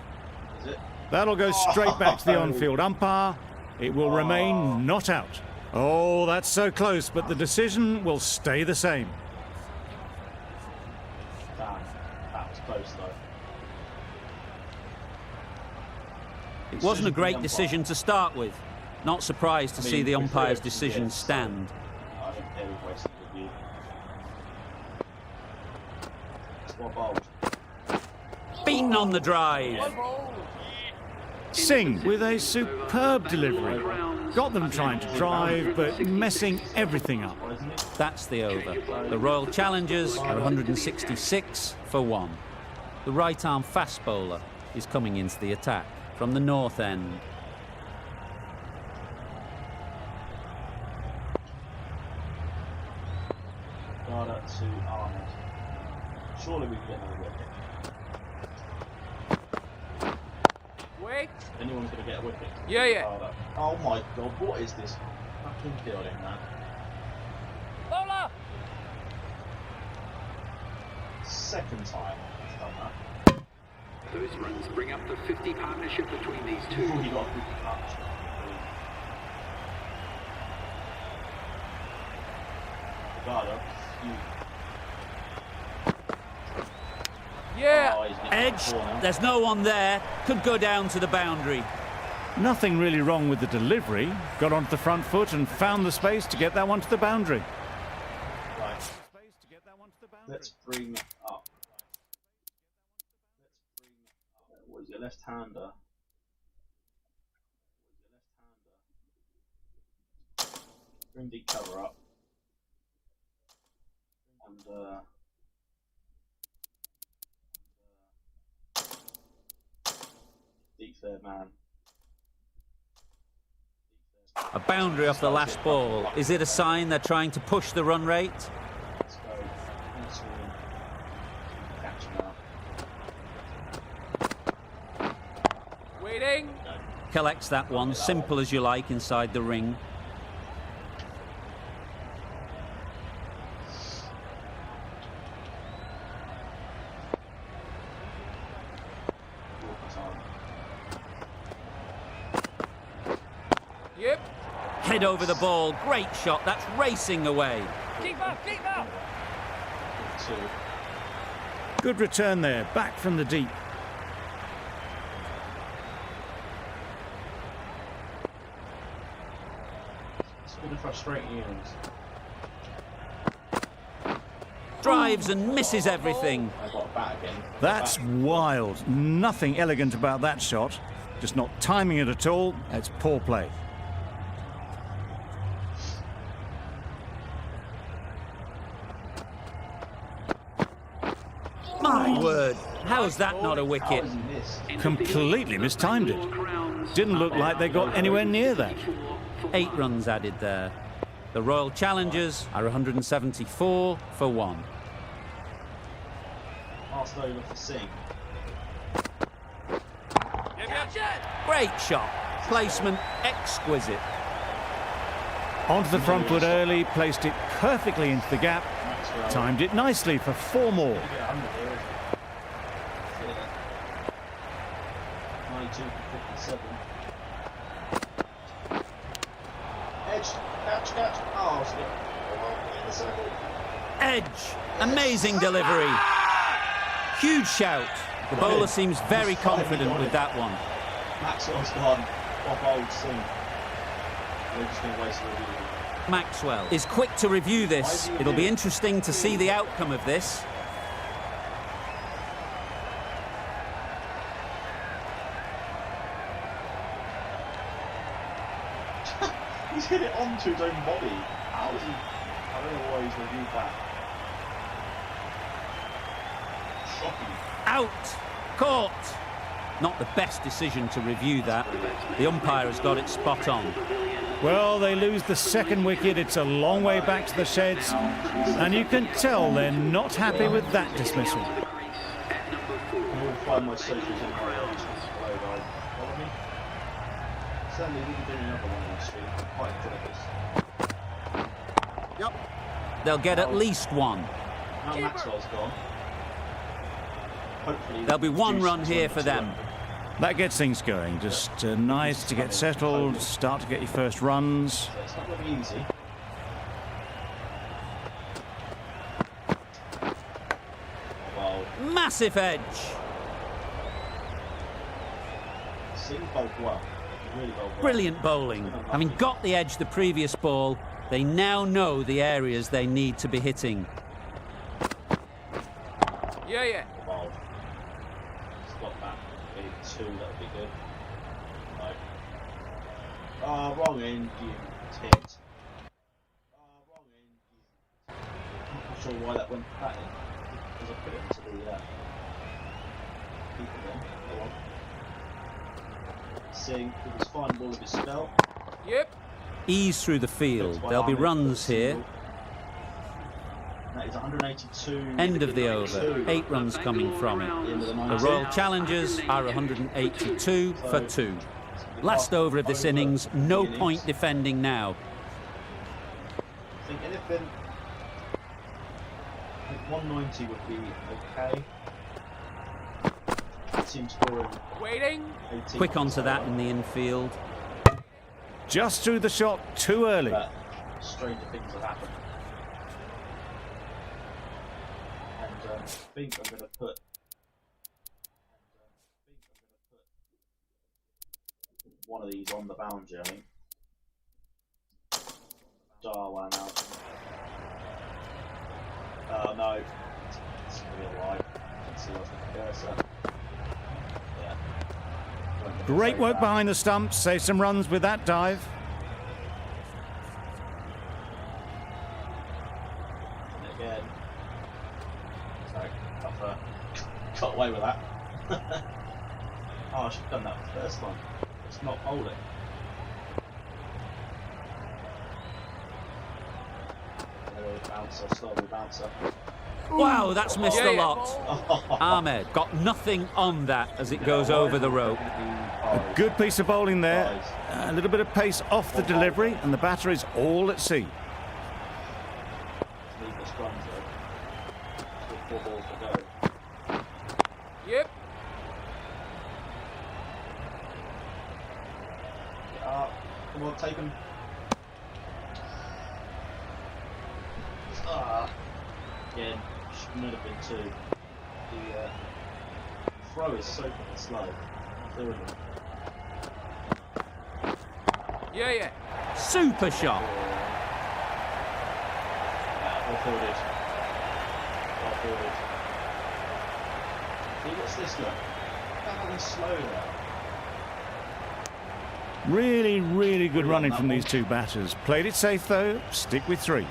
Is it? That'll go straight back to the Oh. on-field umpire. It will remain not out. Oh, that's so close, but the decision will stay the same. Damn, that was close though. It wasn't a Decision great from the decision to start with. Not surprised to I mean, see the we umpire's threw it, decision yes, stand. I don't care who wasted the view. Well bowled. Beaten on the drive. Singh with a superb delivery. Got them trying to drive, but messing everything up. Isn't it? That's the over. The Royal Challengers are 166 for 1. The right-arm fast bowler is coming into the attack from the north end. Garda to Ahmed. Surely we can get another wicket. Wait. Anyone's going to get a wicket. Yeah, yeah. Garda. Oh my god, what is this fucking fielding, man? Bowler. Second time he's done that. Those runs bring up the 50 partnership between these two. He got a good touch. Garda, you. Yeah. Oh, he's nicked Edge, the corner. there's no one there. Could go down to the boundary. Nothing really wrong with the delivery. Got onto the front foot and found the space to get that one to the boundary. Right. Let's bring up. What is it? Left-hander. Bring the cover up. And deep third man. A boundary off the last ball. Is it a sign they're trying to push the run rate? Let's go. Full swing. Catch him out. Waiting. Collects that one, simple as you like, inside the ring. Yep. Head over the ball, great shot, that's racing away. Keep up. Keep up. 2. Good return there, back from the deep. It's been a frustrating innings. Drives and misses everything. I got a bat again. That's wild. Nothing elegant about that shot. Just not timing it at all. It's poor play. My word, how is that not a How wicket? has he missed? Completely mistimed it. Didn't look like they got anywhere near that. 8 runs added there. The Royal Challengers are 174 for 1. Passed over for Singh. Great shot. Placement exquisite. Onto the front foot early, placed it perfectly into the gap. Maxwell. Timed it nicely for 4 more. Yeah, 100 here. Yeah. 92 for 57. Edge, catch. Oh, slip. In the circle. Edge. Amazing delivery. Huge shout. The bowler seems very confident with that one. Maxwell's gone off old Singh. We're just going to waste a review. Maxwell is quick to review this. It'll be interesting to see the outcome of this. He's hit it onto his own body. How is he? I don't know why he's reviewed that. Out. Caught. Not the best decision to review that. The umpire has got it spot on. Well, they lose the second wicket. It's a long way back to the sheds. And you can tell they're not happy with that dismissal. I'll find my socials in my arms. Follow me. Certainly, we can do another one on the street. I'm quite enjoy this. Yep. They'll get at least one. Now Maxwell's gone. Hopefully, There'll be one run here for them. That gets things going. Just nice to get settled, start to get your first runs. So it's not going to be easy. Well, Massive edge. Singh bowled well. Really bowled well. Brilliant bowling. Having got the edge the previous ball, they now know the areas they need to be hitting. Yeah. Well, stop that. Maybe two, that would be good. No. Oh, wrong end, you tit. Oh, wrong end, you. I'm not sure why that went that in. Because I put it into the keeper then. Go on. Singh with his fine ball of his spell. Yep. Ease through the field. There'll be runs here. That is 182. End of the over. 8 runs coming from it. The Royal Challengers are 182 for 2. Last over of this innings, no point defending now. I think anything, I think 190 would be okay. Team scoring Waiting. 18. Quick onto that in the infield. Just threw the shot too early. But stranger things have happened. And I think I'm going to put. One of these on the boundary, I think. Darwin out. Oh no. It's real life. Let's see what's the cursor. Yeah. Great work behind the stumps. Save some runs with that dive. And again. Sorry, got away with that. Oh, I should have done that the first time. It's not bowling. Bouncer, slowly bouncer. Wow, that's missed a Yeah. lot. Ahmed got nothing on that as it goes over the rope. A good piece of bowling there. A little bit of pace off the delivery, and the batter is all at sea. Leave this run though. Still 4 balls to go. Yep. Come on, take him. Again, should not have been 2. The throw is so fucking slow. Yeah. Super shot. Well fielded. Well fielded. See, what's this look? How fucking slow there. Really, really good running from these two batters. Played it safe though. Stick with 3.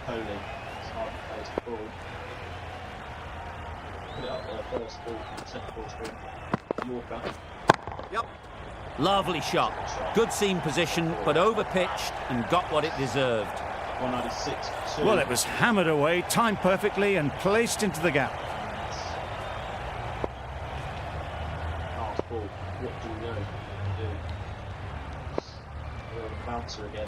Holy. It's hard to play the ball. Put it up there, first ball, second ball screen. Yorker. Yep. Lovely shot. Good seam position, but overpitched and got what it deserved. 196 for 2. Well, it was hammered away, timed perfectly, and placed into the gap. Last ball. What do we know? Bouncer again.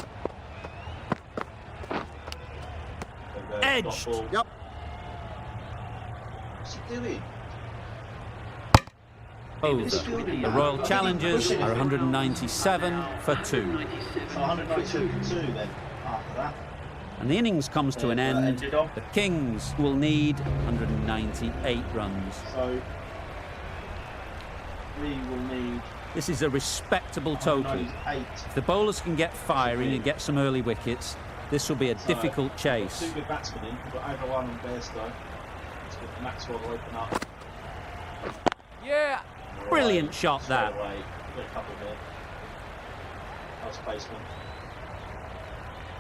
Edged. Yep. What's he doing? Over. The Royal Challengers are 197 for 2. 192 for 2 then, after that. And the innings comes to an end. The Kings will need 198 runs. So, we will need This is a respectable total. 198. If the bowlers can get firing and get some early wickets, this will be a difficult chase. 2 good batsmen in. We've got Agarwal and Bairstow. Let's get Maxwell to open up. Yeah. Brilliant shot that. Straight away. Get a couple there. Nice placement.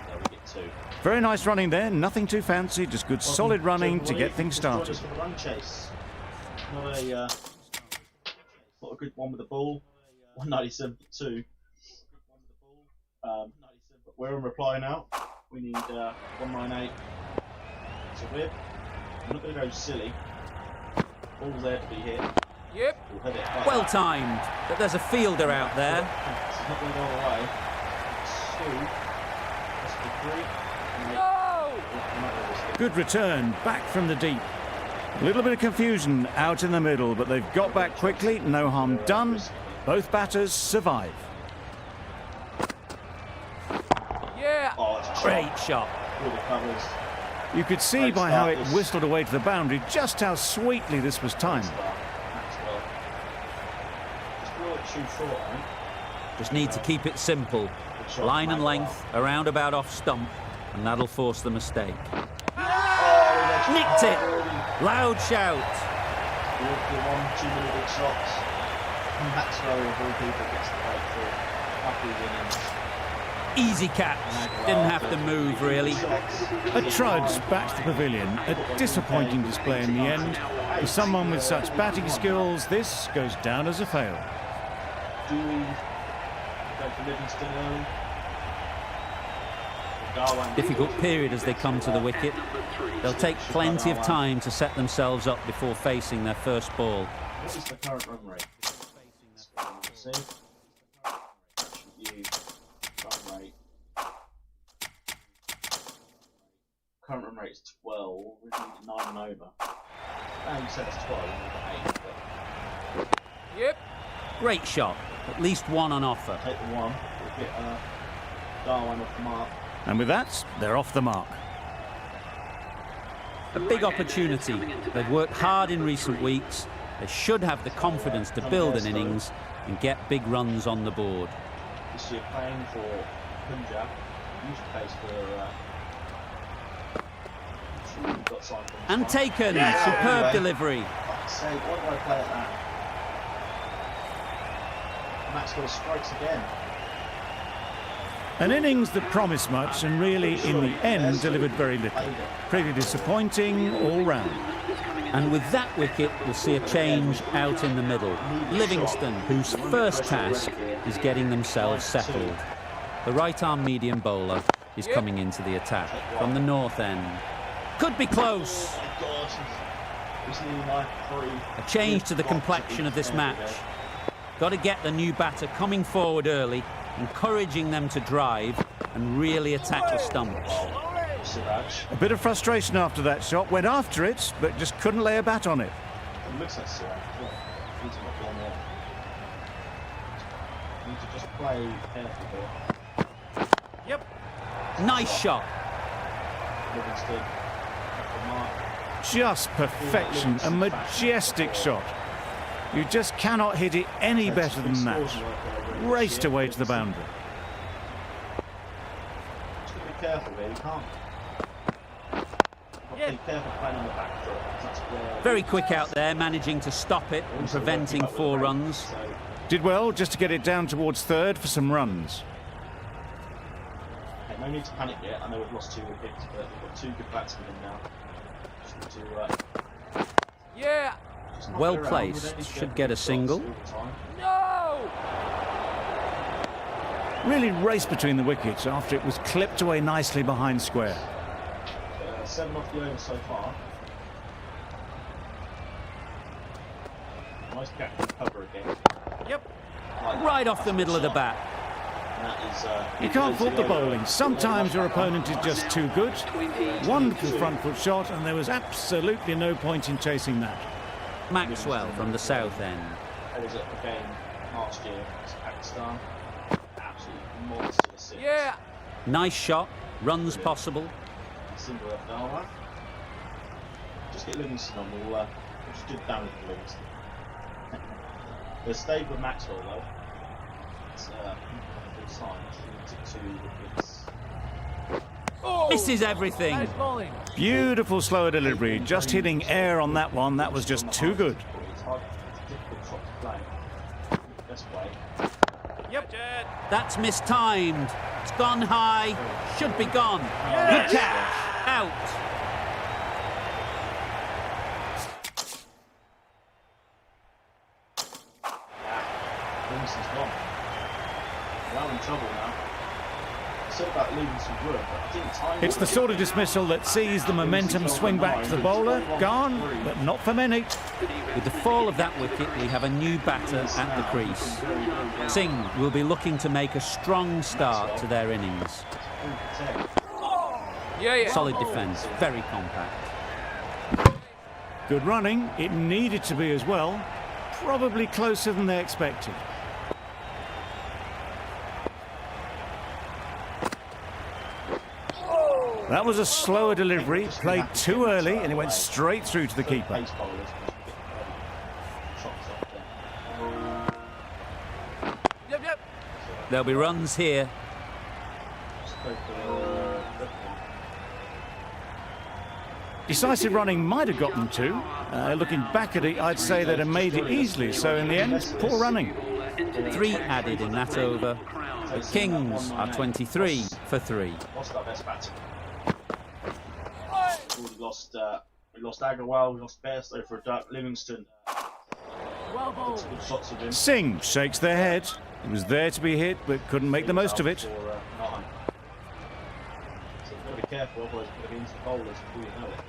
So we get 2. Very nice running there, nothing too fancy, just good solid running to get things started. For the run chase. Not a good one with the ball. 197 for 2. But we're on reply now. We need 198 to whip. I'm not going to go silly. Ball's there to be hit. Yep. We'll hit it. Well timed, but there's a fielder out there. It's not going to go away. 2. That's for 3. No! Good return, back from the deep. A little bit of confusion out in the middle, but they've got back quickly, no harm done. Both batters survive. Yeah. Oh, it's a Great shot. All the covers. You could see by how it whistled away to the boundary just how sweetly this was timed. Maxwell. Just a little too short, I think. Just need to keep it simple. Line and length, around about off stump, and that'll force the mistake. Nicked it! Loud shout. The 1-2 minute big shots. Maxwell of all people gets the breakthrough. Happy winnings. Easy catch. Didn't have to move, really. A trudge back to the pavilion. A disappointing display in the end. For someone with such batting skills, this goes down as a fail. Do we go for Livingston early? Difficult period as they come to the wicket. They'll take plenty of time to set themselves up before facing their first ball. What is the current run rate? See? Review. Run rate. Current run rate is 12. We need 9 and over. No, you said it's 12. We need 8. But Yep. Great shot. At least one on offer. take the 1. We'll get Darwin off the mark. And with that, they're off the mark. A big opportunity. They've worked hard in recent weeks. They should have the confidence to build an innings and get big runs on the board. This year playing for Punjab. Usually plays for... got signed for And taken. Superb delivery. Fuck's sake, why do I play at that? Maxwell strikes again. An innings that promised much and really, in the end, delivered very little. Pretty disappointing all round. And with that wicket, we'll see a change out in the middle. Livingston, whose first task is getting themselves settled. The right-arm medium bowler is coming into the attack from the north end. Could be close. A change to the complexion of this match. Got to get the new batter coming forward early, encouraging them to drive and really attack the stumps. A bit of frustration after that shot. Went after it, but just couldn't lay a bat on it. It looks like Siraj. He's not going there. You need to just play carefully. Yep. Nice shot. Livingston. At the mark. Just perfection. A majestic shot. You just cannot hit it any better than that. Raced away to the boundary. Just got to be careful there. You can't. Be careful playing on the back foot. That's where Very quick out there, managing to stop it and preventing 4 runs. Did well just to get it down towards third for some runs. Okay, no need to panic yet. I know we've lost 2 wickets, but we've got 2 good batsmen in now. Just need to. Yeah. Just knock Well it around. placed. We don't need to Should go get a for shots single. all the time. No. Really raced between the wickets after it was clipped away nicely behind square. 7 off the over so far. Nice catch and cover again. Yep. Right off the middle of the bat. And that is, You can't fault the bowling. Sometimes your opponent is just too good. Wonderful front foot shot, and there was absolutely no point in chasing that. Maxwell from the south end. What was it again last year? It's Pakistan. Absolutely monster 6. Yeah. Nice shot. Runs possible. Single left Darwin. Just get Livingston on. We'll just do damage to Livingston. They're stayed with Maxwell though. It's a good sign. Took 2 wickets. Oh. Misses everything. Nice bowling. Beautiful slower delivery. Just hitting air on that one. That was just too good. It's hard. It's a difficult shot to play. Best way. Yep. That's mistimed. It's gone high. Should be gone. Good catch. Out. Livingston's gone. Well in trouble now. I said about leaving some room, but I didn't time It's the sort of dismissal that sees the momentum swing back to the bowler. Gone, but not for many. With the fall of that wicket, we have a new batter at the crease. Singh will be looking to make a strong start to their innings. Yeah. Solid defence, very compact. Good running. It needed to be as well. Probably closer than they expected. That was a slower delivery, played too early, and it went straight through to the keeper. Yep. There'll be runs here. Decisive running might have got them two. Looking back at it, I'd say they'd have made it easily. So in the end, poor running. 3 added in that over. The Kings are 23 for 3. Lost our best batter. We lost Agarwal, we lost Bairstow for Livingston. Well bowled. Good shots of him. Singh shakes their head. He was there to be hit, but couldn't make the most of it. So you've got to be careful, otherwise you're going to be into the bowlers before you know it.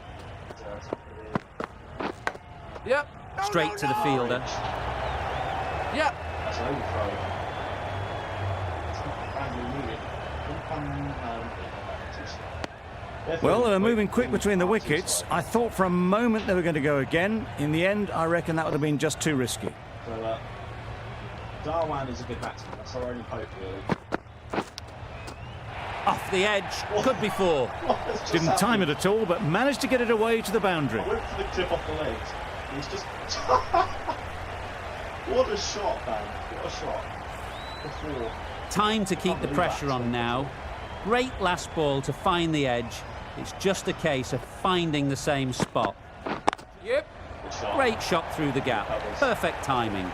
Yep. Straight to the fielder. Yep. That's an overthrow. Well, they were moving quick between the wickets. I thought for a moment they were going to go again. In the end, I reckon that would have been just too risky. So, Darwan is a good batsman. That's our only hope, really. Off the edge. Could be 4. Didn't time it at all, but managed to get it away to the boundary. I went for the clip off the legs. He's just... What a shot, man. What a shot. Before. Time to keep the pressure on now. Great last ball to find the edge. It's just a case of finding the same spot. Yep. Good shot. Great shot through the gap. Perfect timing.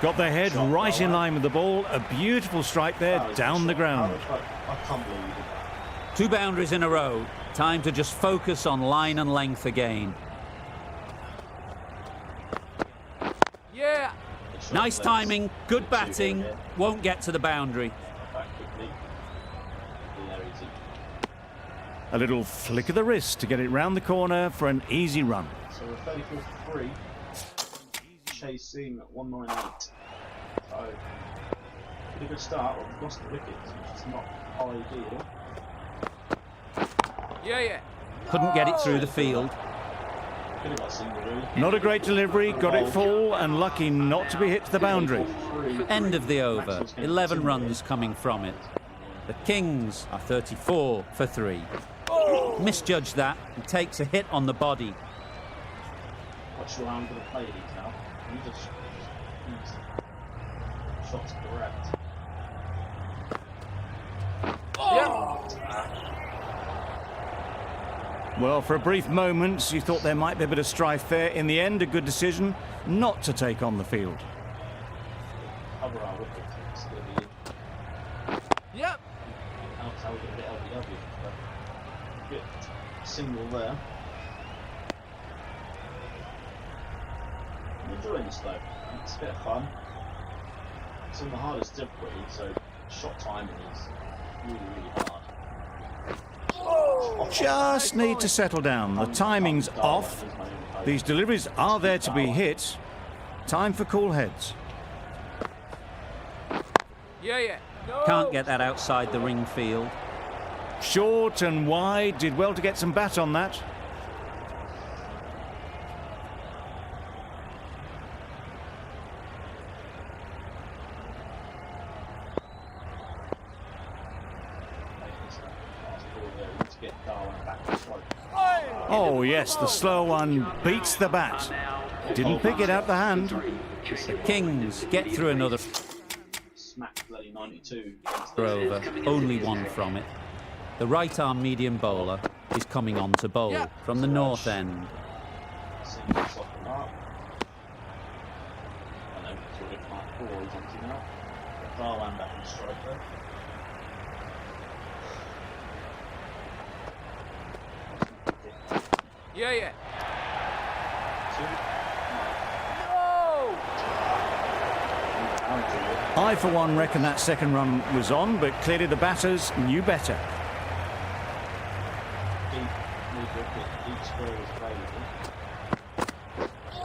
Got their head right in line with the ball. A beautiful strike there down the ground. I can't believe you did that. 2 boundaries in a row. Time to just focus on line and length again. Yeah. Good shot Nice legs. timing, good batting. Here. Won't get to the boundary. Back quickly. Yeah, easy. A little flick of the wrist to get it round the corner for an easy run. So we're 34 for 3. Chasing at 198. So, pretty good start. Well, we've lost the wickets, which is not ideal. Yeah. Couldn't get it through the field. Could have got a single, really. Not a great delivery, got it full and lucky not to be hit to the boundary. End of the over. 11 runs coming from it. The Kings are 34 for 3. Misjudged that. He takes a hit on the body. Not sure how I'm going to play these now. You just shots correct. Well, for a brief moment, you thought there might be a bit of strife there. In the end, a good decision not to take on the field. Cover our wickets. It's going to be Yep. outside with a bit LBW. But good single there. I'm enjoying this though. It's a bit of fun. It's on the hardest difficulty, so shot timing is really, really hard. Just need to settle down. The timing's off. These deliveries are there to be hit. Time for cool heads. Yeah. No. Can't get that outside the ring field. Short and wide, did well to get some bat on that. Oh yes, the slow one beats the bat. Didn't pick it out the hand. The Kings get through another Smack bloody 92. over. Only 1 from it. The right arm medium bowler is coming on to bowl from the north end. he's empty now. Darlan back in strike there. Yeah. I, for one, reckon that second run was on, but clearly the batters knew better. Deep mid-wicket, deep square is available.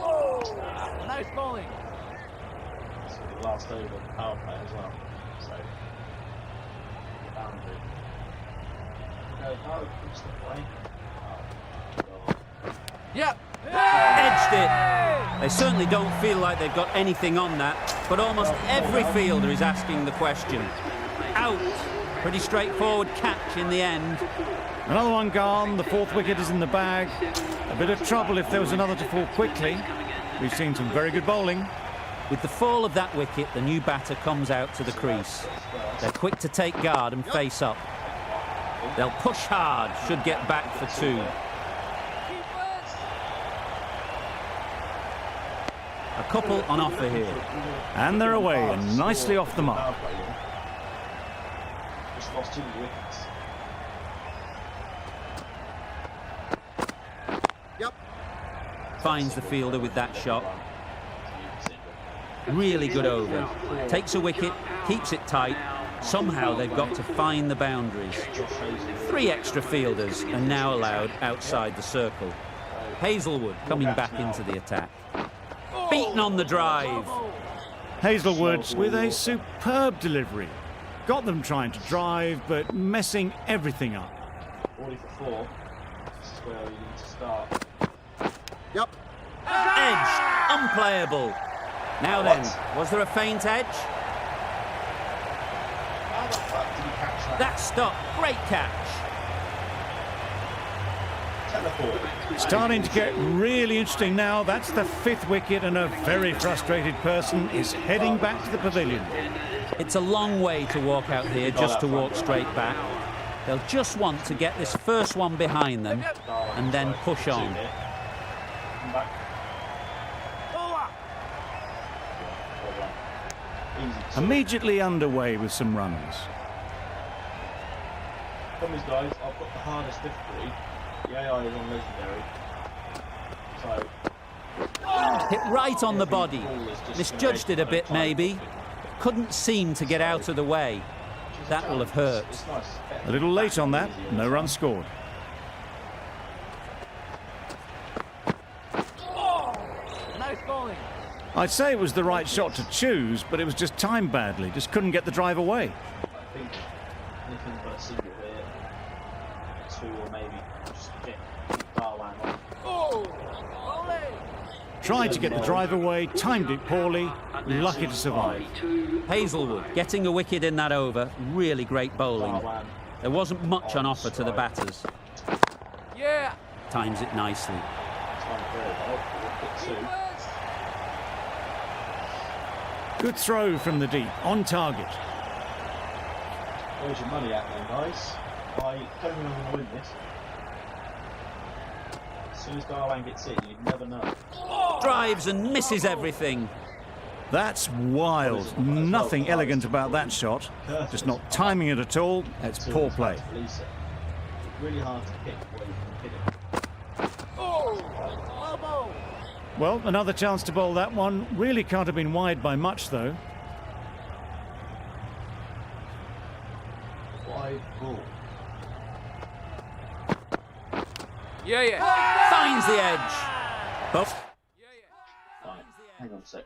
Oh, nice bowling. So the last over the power play as well. So, boundary. No, push the play. Oh, God. Yep. Edged it. They certainly don't feel like they've got anything on that, but almost every fielder is asking the question. Out. Pretty straightforward catch in the end. Another one gone, the fourth wicket is in the bag. A bit of trouble if there was another to fall quickly. We've seen some very good bowling. With the fall of that wicket, the new batter comes out to the crease. They're quick to take guard and face up. They'll push hard, should get back for two. A couple on offer here. And they're away and nicely off the mark. Just lost 2 wickets. Finds the fielder with that shot. Really good over. Takes a wicket, keeps it tight. Somehow they've got to find the boundaries. 3 extra fielders are now allowed outside the circle. Hazelwood coming back into the attack. Beaten on the drive. Hazelwood with a superb delivery. Got them trying to drive, but messing everything up. 40 for 4. This is where you need to start. Edge, unplayable. Now then, was there a feint edge? How the fuck did he catch that? That stop, great catch. Teleport. Starting to get really interesting now. That's the 5th wicket, and a very frustrated person is heading back to the pavilion. It's a long way to walk out here just to walk straight back. They'll just want to get this first one behind them and then push on. Come back. Easy. Immediately underway with some runs. Come on, guys, I've got the hardest difficulty. The AI is on legendary. So, Hit right on the body. Misjudged it a bit maybe. Couldn't seem to get out of the way. That will have hurt. it's nice. A little late on that, no run scored. Nice bowling. I'd say it was the right shot to choose, but it was just timed badly. Just couldn't get the drive away. I think anything but a single here. 2 or maybe just get Darlan on. Oh, bowling. Tried to get the drive away, timed it poorly, lucky to survive. Hazelwood getting a wicket in that over. Really great bowling. Darlan. There wasn't much on offer to the batters. Yeah. Times it nicely. Time very well. Wicket 2. Good throw from the deep, on target. Where's your money at then, guys? I don't think I'm going to win this. As soon as Darlan gets in, you never know. Drives and misses everything. That's wild. Nothing elegant about that shot. Just not timing it at all. It's poor play. It's really hard to hit where you can hit it. Oh, well bowled. Well, another chance to bowl that one. Really can't have been wide by much, though. Wide ball. Yeah. Finds the edge. Both. Fine. Hang on a sec.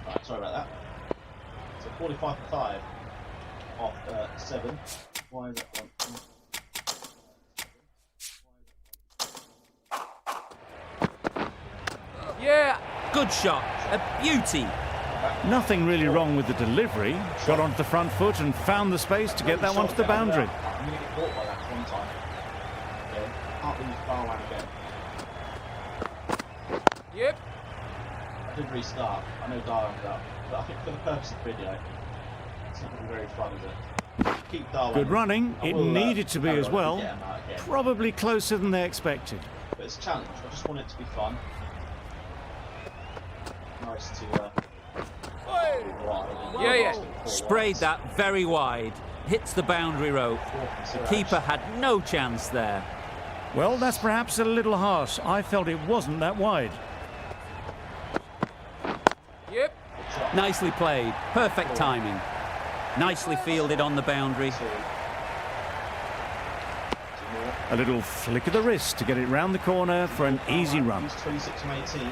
Right, sorry about that. So 45 for 5 off 7. Why is that one? Yeah. Good shot. A beauty. Nothing really wrong with the delivery. Got onto the front foot and found the space to get that one to the boundary. I'm going to get caught by that one time. Okay. Can't lose Darwan again. Yep. I did restart. I know Darwan's up. But I think for the purpose of the video, it's not going to be very fun, is it? Keep Darwan. Good running. I It will, needed to be carry as on well. and get him out again. Probably closer than they expected. But it's a challenge. I just want it to be fun. Nice to Yeah. Sprayed that very wide. Hits the boundary rope. The keeper had no chance there. Well, that's perhaps a little harsh. I felt it wasn't that wide. Yep. Nicely played. Perfect timing. Nicely fielded on the boundary. A little flick of the wrist to get it round the corner for an easy run. He's 26 from 18.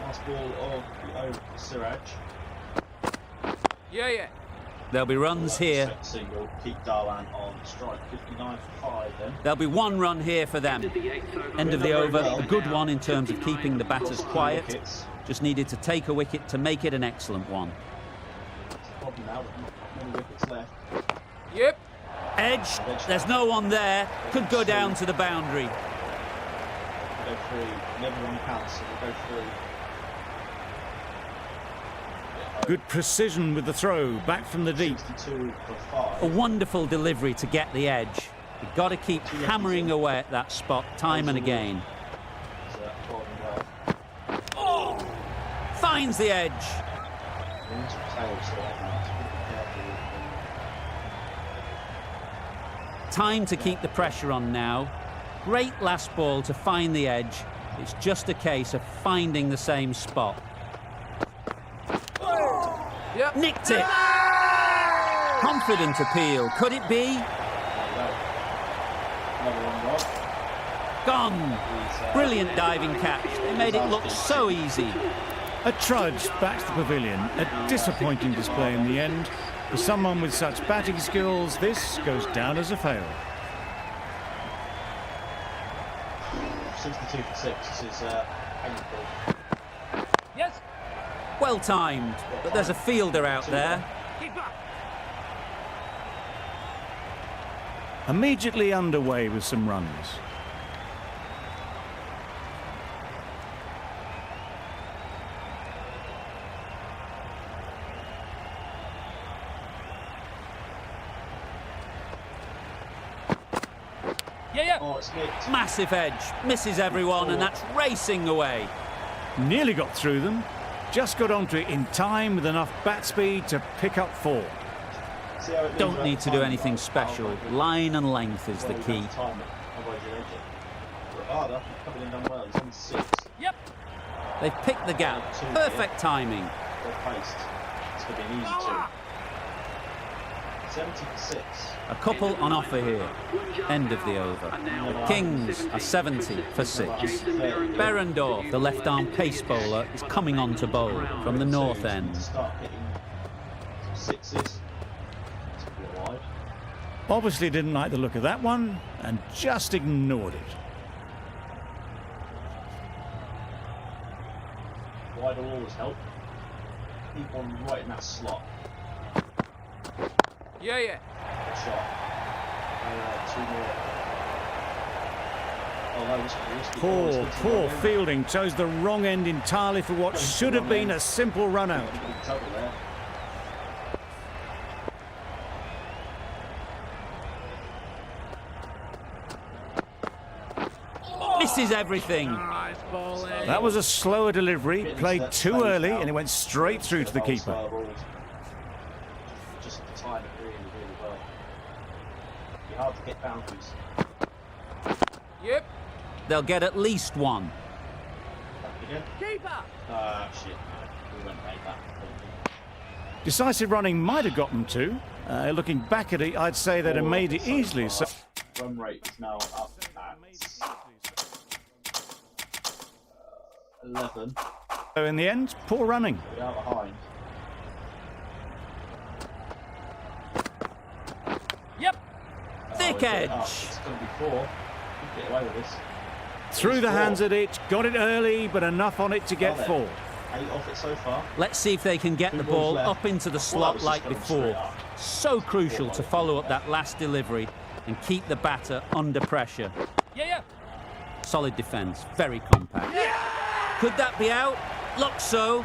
Last ball of the Siraj. Yeah. There'll be runs here. Single, keep Darwan on strike. 59 for 5 then. There'll be one run here for them. End of the over. A good one in terms of keeping the batters quiet. Just needed to take a wicket to make it an excellent one. Problem now, not many wickets left. Yep. Edge. There's no one there. Could go down to the boundary. Go through. Never one counts, so we'll go through. Good precision with the throw, back from the deep. 62 for A 5. wonderful delivery to get the edge. You've got to keep hammering away at that spot time and again. So that's bowling well. Finds the edge. Into the tail, so that's pretty careful. Time to keep the pressure on now. Great last ball to find the edge. It's just a case of finding the same spot. Yep. Nicked it. Confident appeal. Could it be? There you go. Another one, Rob. Gone. Brilliant diving catch. They made it look so easy. A trudge back to the pavilion. A disappointing display in the end. For someone with such batting skills, this goes down as a fail. 62 for 6. This is painful. Yes. Well timed, but there's a fielder out there. Keep up. Immediately underway with some runs. Yeah. Oh, it's nicked. Massive edge. Misses everyone, and that's racing away. Nearly got through them. Just got onto it in time with enough bat speed to pick up 4. See how it moves Don't around need the to do time? anything special. Line and length is the key. Time it, otherwise you'll edge it. Harder, coming in done well. He's on 6. Yep. They've picked the gap. Perfect timing. Well placed. It's going to be an easy 2. 70 for 6. A couple on offer here. End of the over. The Kings are 70 for 6. Berendorf, the left-arm pace bowler, is coming on to bowl from the north end. Start hitting some 6s. It's a bit wide. Obviously didn't like the look of that one and just ignored it. Wide will always help. Keep on right in that slot. Yeah. Good shot. 2 more. Oh, that was risky. Poor fielding. Chose the wrong end entirely for what should have been a simple run out. Trouble there. Misses everything. Nice bowling. That was a slower delivery, played too early, and it went straight through to the keeper. Just time it really, really well. Be hard to get boundaries. Yep. They'll get at least one. Back again. Keeper. Shit. No, we won't make that. Decisive running might have got them to. Looking back at it, I'd say they'd have made it easily. So Run rate is now up at 11. in the end, poor running. We are behind. Yep. Thick We'll get it edge. up. It's going to be 4. We can get away with this. Through the hands at it, got it early, but enough on it to get 4. 8 off it so far. Let's see if they can get the Two balls ball left. up into the I thought that slot was just like going before. straight up. So crucial to follow up that last delivery and keep the batter under pressure. Yeah. Solid defence, very compact. Could that be out? Looks so.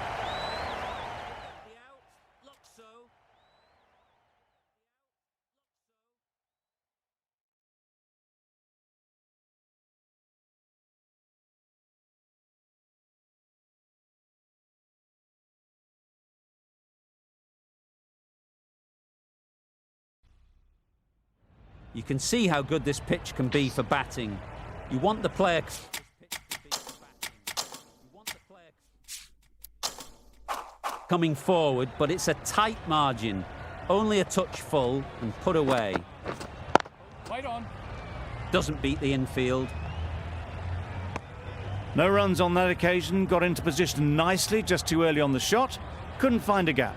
You can see how good this pitch can be for batting. You want the player coming forward, but it's a tight margin. Only a touch full and put away. Right on. Doesn't beat the infield. No runs on that occasion, got into position nicely, just too early on the shot. Couldn't find a gap.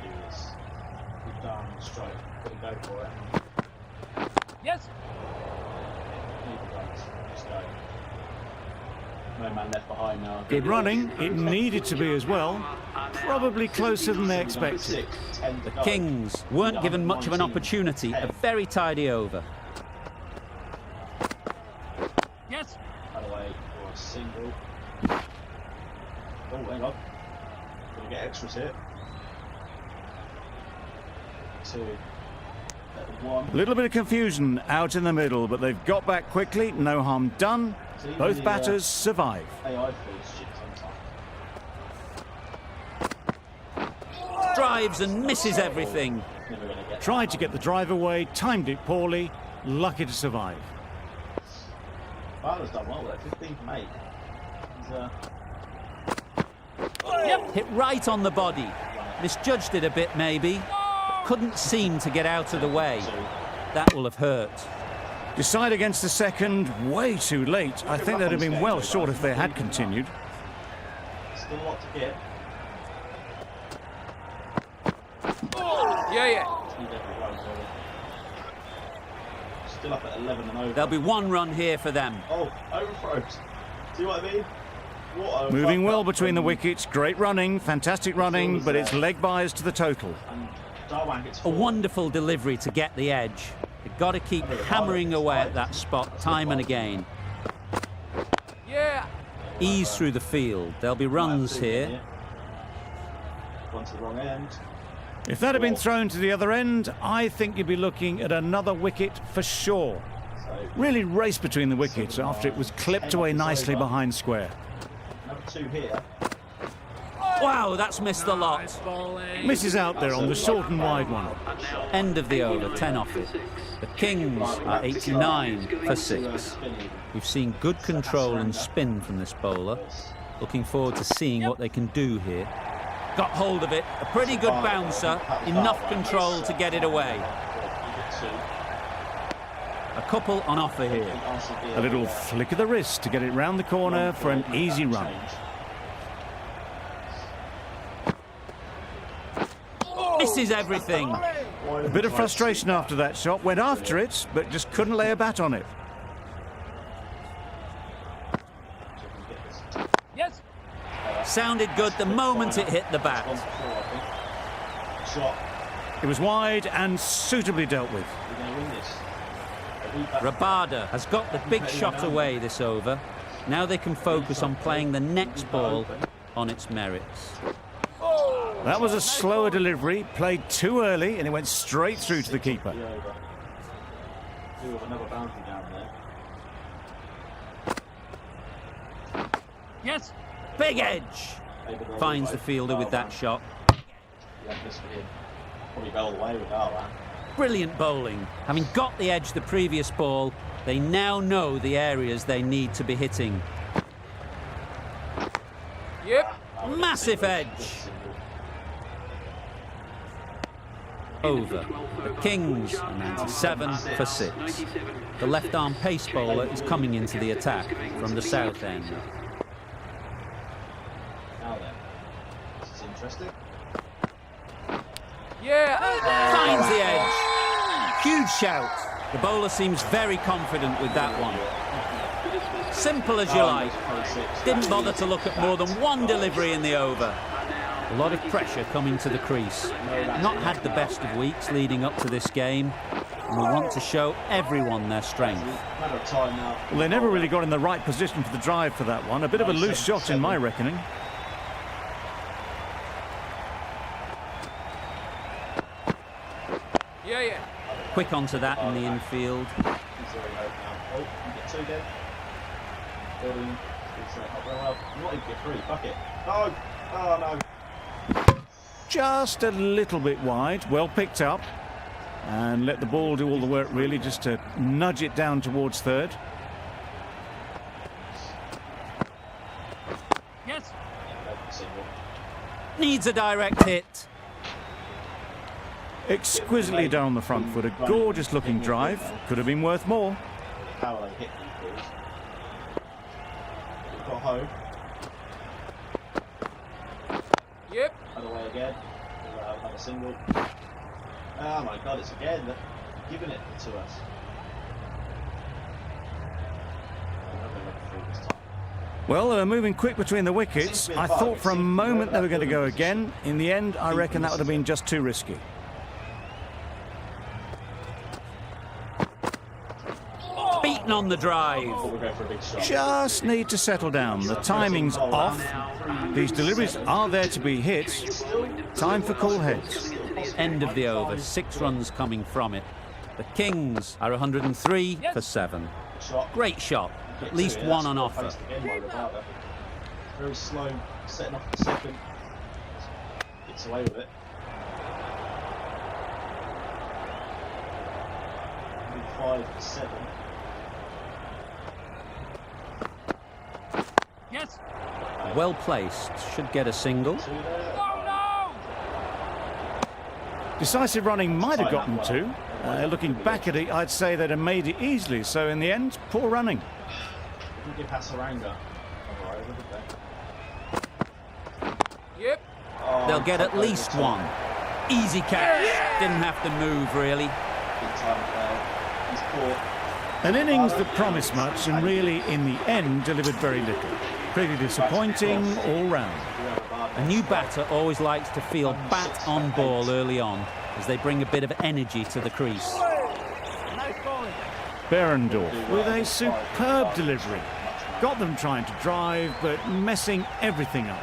Do this. Good down, straight. Couldn't go for it. Yes. Leave it runs. Just go. No man left behind now. Good running, it needed to be as well. Probably closer than they expected. 6, 10 to go. Kings weren't given much of an opportunity. A very tidy over. Yes. By the way, for a single. Oh, hang on. Gonna get extras here. 2. 1. A little bit of confusion out in the middle, but they've got back quickly, no harm done. See, Both the, batters survive. AI feels shit sometimes. Drives and misses everything. Never gonna get Tried to get the drive away, timed it poorly, lucky to survive. Fowler's done well there, 15 from 8. He's Hit right on the body. Misjudged it a bit maybe. Couldn't seem to get out of the way. That will have hurt. Decide against the second, way too late. I think they'd have been well short if they had continued. still a lot to get. Yeah. Need every run, really. Still up at 11 and over. There'll be one run here for them. Oh, overthrows. See what I mean? What a Moving fuck well up between the from- wickets, great running, fantastic running, but it's leg byes to the total. And Darwan gets A four. wonderful delivery to get the edge. They've got to keep hammering away at that spot time and again. Yeah. Ease through the field. There'll be runs here. One to the wrong end. If that had been thrown to the other end, I think you'd be looking at another wicket for sure. So Really raced between the wickets after it was clipped away nicely behind square. number 2 here. Wow, that's missed the lot. Bowling. Misses out there on the short and wide one. End of the over, 10 off it. The Kings are 89 for 6. We've seen good control and spin from this bowler. Looking forward to seeing what they can do here. Got hold of it, a pretty good bouncer, enough control to get it away. A couple on offer here. A little flick of the wrist to get it round the corner for an easy run. Misses everything. A bit of frustration after that shot, went after it, but just couldn't lay a bat on it. Yes. Sounded good the moment it hit the bat. Shot. It was wide and suitably dealt with. We're going to win this. Rabada has got the big shot away this over. Now they can focus on playing the next ball on its merits. That was a slower delivery, played too early, and it went straight through to the keeper. Do have another boundary down there. Yes. Big edge. Finds the fielder with that shot. Yeah, this for him. Probably go all the way with Darwan. Brilliant bowling. Having got the edge the previous ball, they now know the areas they need to be hitting. Yep. Massive edge. Over. The Kings are 97 for 6. The left-arm pace bowler is coming into the attack from the south end. Now then, this is interesting. Yeah. Finds the edge. Huge shout. The bowler seems very confident with that one. Simple as you like. Didn't bother to look at more than one delivery in the over. A lot of pressure coming to the crease. Not had the best of weeks leading up to this game. And we want to show everyone their strength. Well, they never really got in the right position for the drive for that one. A bit of a loose shot in my reckoning. Yeah, yeah. Quick onto that in the infield. Oh, you get 2 again. Building. Well, you might even get 3. Fuck it. No! Oh, no. Just a little bit wide. Well picked up. And let the ball do all the work, really, just to nudge it down towards third. Yes. Needs a direct hit. Exquisitely done on the front foot. A gorgeous looking drive. Could have been worth more. How they hit these balls. Got home. Yep. Other way again. Another single. Oh my god, it's again giving it to us. Well, they were moving quick between the wickets. I thought for a moment they were going to go again. In the end, I reckon that would have been just too risky. Beaten on the drive. Just need to settle down. The timing's off. These deliveries are there to be hit. Time for cool heads. End of the over. 6 runs coming from it. The Kings are 103 for 7. Great shot. At least one on offer. Very slow, setting off the second. Gets away with it. Maybe 5 for 7. Yes. Well placed. Should get a single. 2 there. Oh, no. Decisive running might have gotten 2. Looking back at it, I'd say they'd have made it easily. So in the end, poor running. Didn't give Hasaranga. Yep. Oh, They'll get at least one. Easy catch. Didn't have to move, really. Big time foul. He's caught. An innings that promised much and really, in the end, delivered very little. Pretty disappointing all round. A new batter always likes to feel bat on ball early on as they bring a bit of energy to the crease. Behrendorff with a superb delivery. Got them trying to drive, but messing everything up.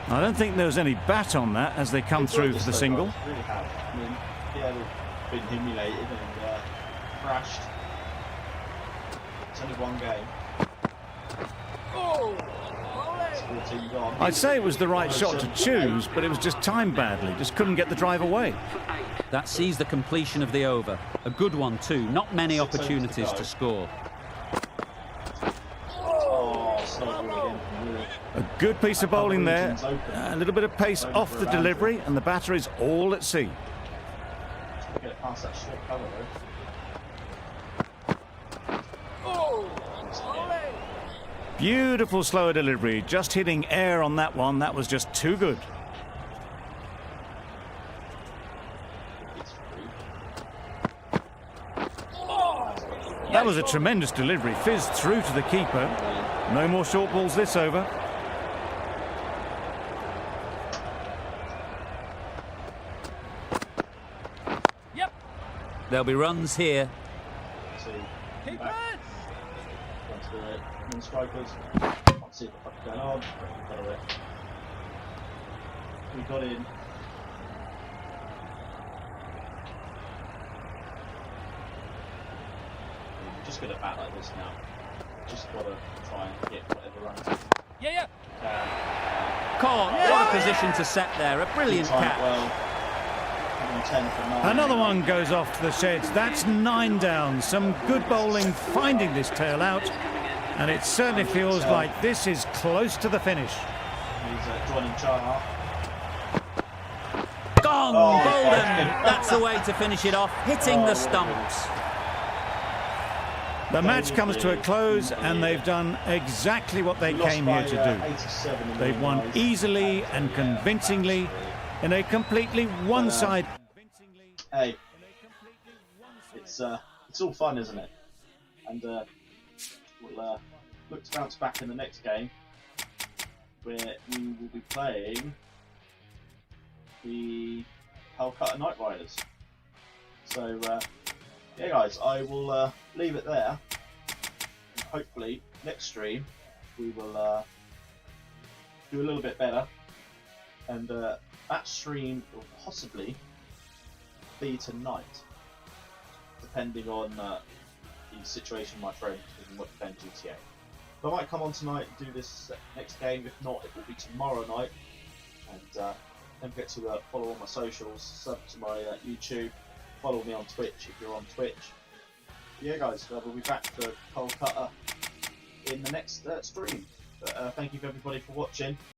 I don't think there was any bat on that as they come through for the single. Really have. I mean, yeah, they've been humiliated and thrashed. It's only one game. Oh. It's 14 gone. I'd say it was the right shot to choose, but it was just timed badly. Just couldn't get the drive away. That sees the completion of the over. A good one too. Not many opportunities to score. Oh, slow ball again from Wood. A good piece of bowling there. A little bit of pace off the delivery, and the batter is all at sea. Get it past that short cover though. Oh. Beautiful slower delivery. Just hitting air on that one. That was just too good. That was a tremendous delivery. Fizzed through to the keeper. No more short balls this over. Yep. There'll be runs here. Keep Back. it. Onto the non-strikers. Can't see what the fuck's going on. Got it. We got in. We're just going to bat like this now. Just got to try and get whatever runs. Yeah, yeah. Caught. What a position to set there. A brilliant Time it catch. well. 10 for 9. Another one goes off to the sheds. That's 9 down. Some good bowling finding this tail out. And it certainly feels like this is close to the finish. He's joining Char. Gone. Oh, Golden. yeah. That's the way to finish it off. Hitting the stumps. The match comes to a close, and they've done exactly what they came here to do. They've won easily and convincingly in a completely one-sided. Hey, it's all fun, isn't it? And we'll look to bounce back in the next game, where we will be playing the Calcutta Knight Riders. So yeah, guys, I will leave it there. And hopefully, next stream we will do a little bit better, and that stream will possibly be tonight, depending on the situation my friend is playing GTA. So I might come on tonight and do this next game. If not, it will be tomorrow night. And don't forget to follow all my socials, sub to my YouTube, follow me on Twitch if you're on Twitch. Yeah, guys, we'll be back for Calcutta in the next stream. But thank you for everybody for watching.